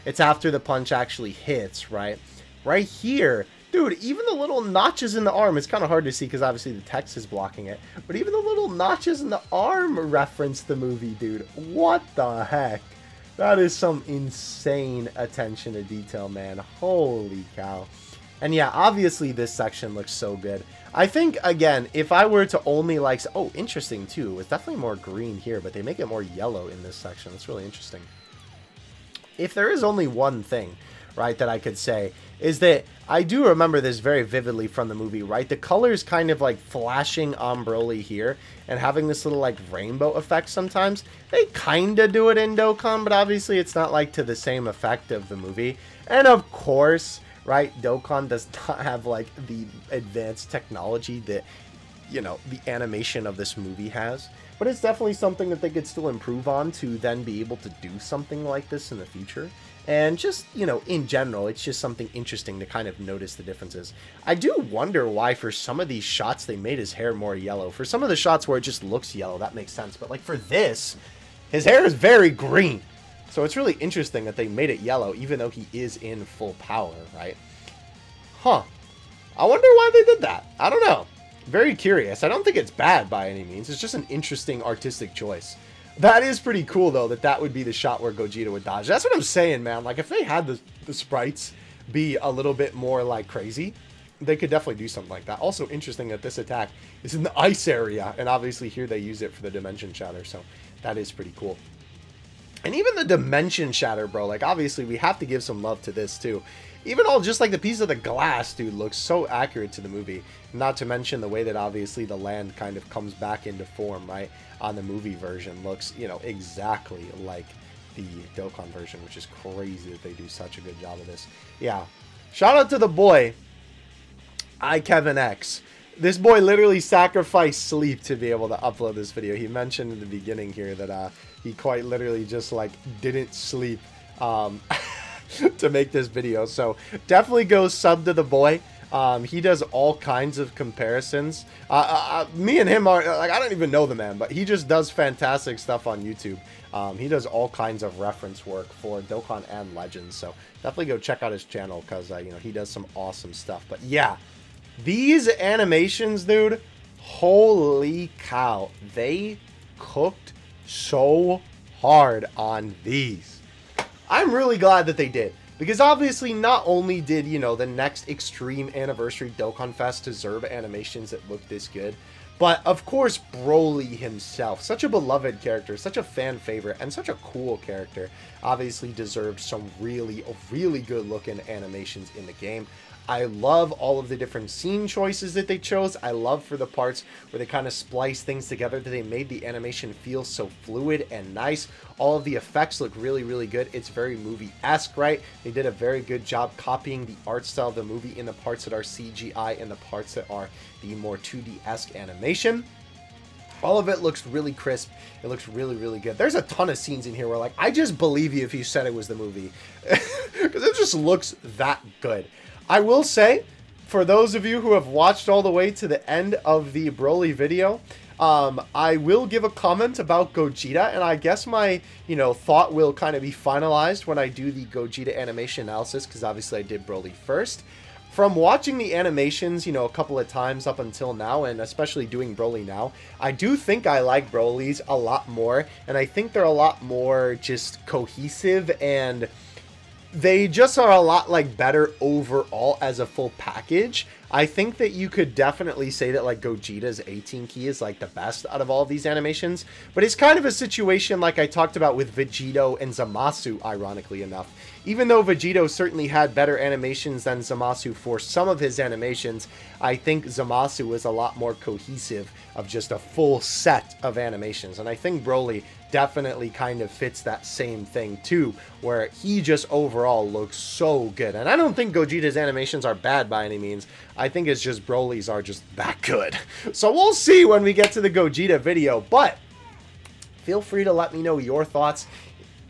It's after the punch actually hits, right? Right here. Dude, even the little notches in the arm, it's kind of hard to see because obviously the text is blocking it. But even the little notches in the arm reference the movie, dude. What the heck? That is some insane attention to detail, man. Holy cow. And yeah, obviously this section looks so good. I think, again, if I were to only like... Oh, interesting, too. It's definitely more green here, but they make it more yellow in this section. It's really interesting. If there is only one thing, right, that I could say, is that I do remember this very vividly from the movie, right? The colors kind of like flashing on BROLY here and having this little like rainbow effect sometimes. They kind of do it in Dokkan, but obviously it's not like to the same effect of the movie. And of course, right, Dokkan does not have like the advanced technology that, you know, the animation of this movie has. But it's definitely something that they could still improve on to then be able to do something like this in the future. And just, you know, in general, it's just something interesting to kind of notice the differences. I do wonder why for some of these shots they made his hair more yellow. For some of the shots where it just looks yellow, that makes sense. But like for this, his hair is very green. So it's really interesting that they made it yellow, even though he is in full power, right? Huh. I wonder why they did that. I don't know. Very curious. I don't think it's bad by any means. It's just an interesting artistic choice. That is pretty cool, though, that would be the shot where Gogeta would dodge. That's what I'm saying, man. Like, if they had the sprites be a little bit more, like, crazy, they could definitely do something like that. Also interesting that this attack is in the ice area, and obviously here they use it for the Dimension Shatter, so that is pretty cool. And even the Dimension Shatter, bro, like, obviously we have to give some love to this, too. Even all just like the piece of the glass, dude, looks so accurate to the movie. Not to mention the way that obviously the land kind of comes back into form, right? On the movie version looks, you know, exactly like the Dokkan version, which is crazy that they do such a good job of this. Yeah. Shout out to the boy, Kevin X. This boy literally sacrificed sleep to be able to upload this video. He mentioned in the beginning here that he quite literally just like didn't sleep to make this video. So definitely go sub to the boy. He does all kinds of comparisons. Me and him are like, I don't even know the man, but he just does fantastic stuff on YouTube. He does all kinds of reference work for Dokkan and Legends. So definitely go check out his channel because you know, he does some awesome stuff. But yeah, these animations, dude, holy cow, they cooked so hard on these. I'm really glad that they did. Because obviously not only did, you know, the next Extreme Anniversary Dokkan Fest deserve animations that look this good, but of course BROLY himself, such a beloved character, such a fan favorite, and such a cool character, obviously deserved some really good looking animations in the game. I love all of the different scene choices that they chose. I love for the parts where they kind of splice things together that they made the animation feel so fluid and nice. All of the effects look really good. It's very movie-esque, right? They did a very good job copying the art style of the movie in the parts that are CGI and the parts that are the more 2D-esque animation. All of it looks really crisp. It looks really good. There's a ton of scenes in here where, like, I just believe you if you said it was the movie. Because it just looks that good. I will say, for those of you who have watched all the way to the end of the BROLY video, I will give a comment about Gogeta, and I guess my, you know, thought will kind of be finalized when I do the Gogeta animation analysis, because obviously I did BROLY first. From watching the animations, you know, a couple of times up until now, and especially doing BROLY now, I do think I like BROLYs a lot more, and I think they're a lot more just cohesive, and they just are a lot like better overall as a full package. I think that you could definitely say that like Gogeta's 18 key is like the best out of all of these animations, but it's kind of a situation like I talked about with Vegito and Zamasu, ironically enough. Even though Vegito certainly had better animations than Zamasu for some of his animations, I think Zamasu is a lot more cohesive of just a full set of animations, and I think BROLY definitely kind of fits that same thing too, where he just overall looks so good. And I don't think Gogeta's animations are bad by any means. I think it's just BROLY's are just that good. So we'll see when we get to the Gogeta video, but feel free to let me know your thoughts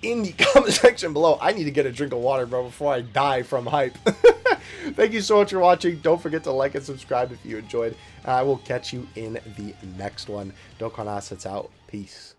in the comment section below. I need to get a drink of water, bro, before I die from hype. Thank you so much for watching. Don't forget to like and subscribe if you enjoyed. I will catch you in the next one. Dokkan Assets out. Peace.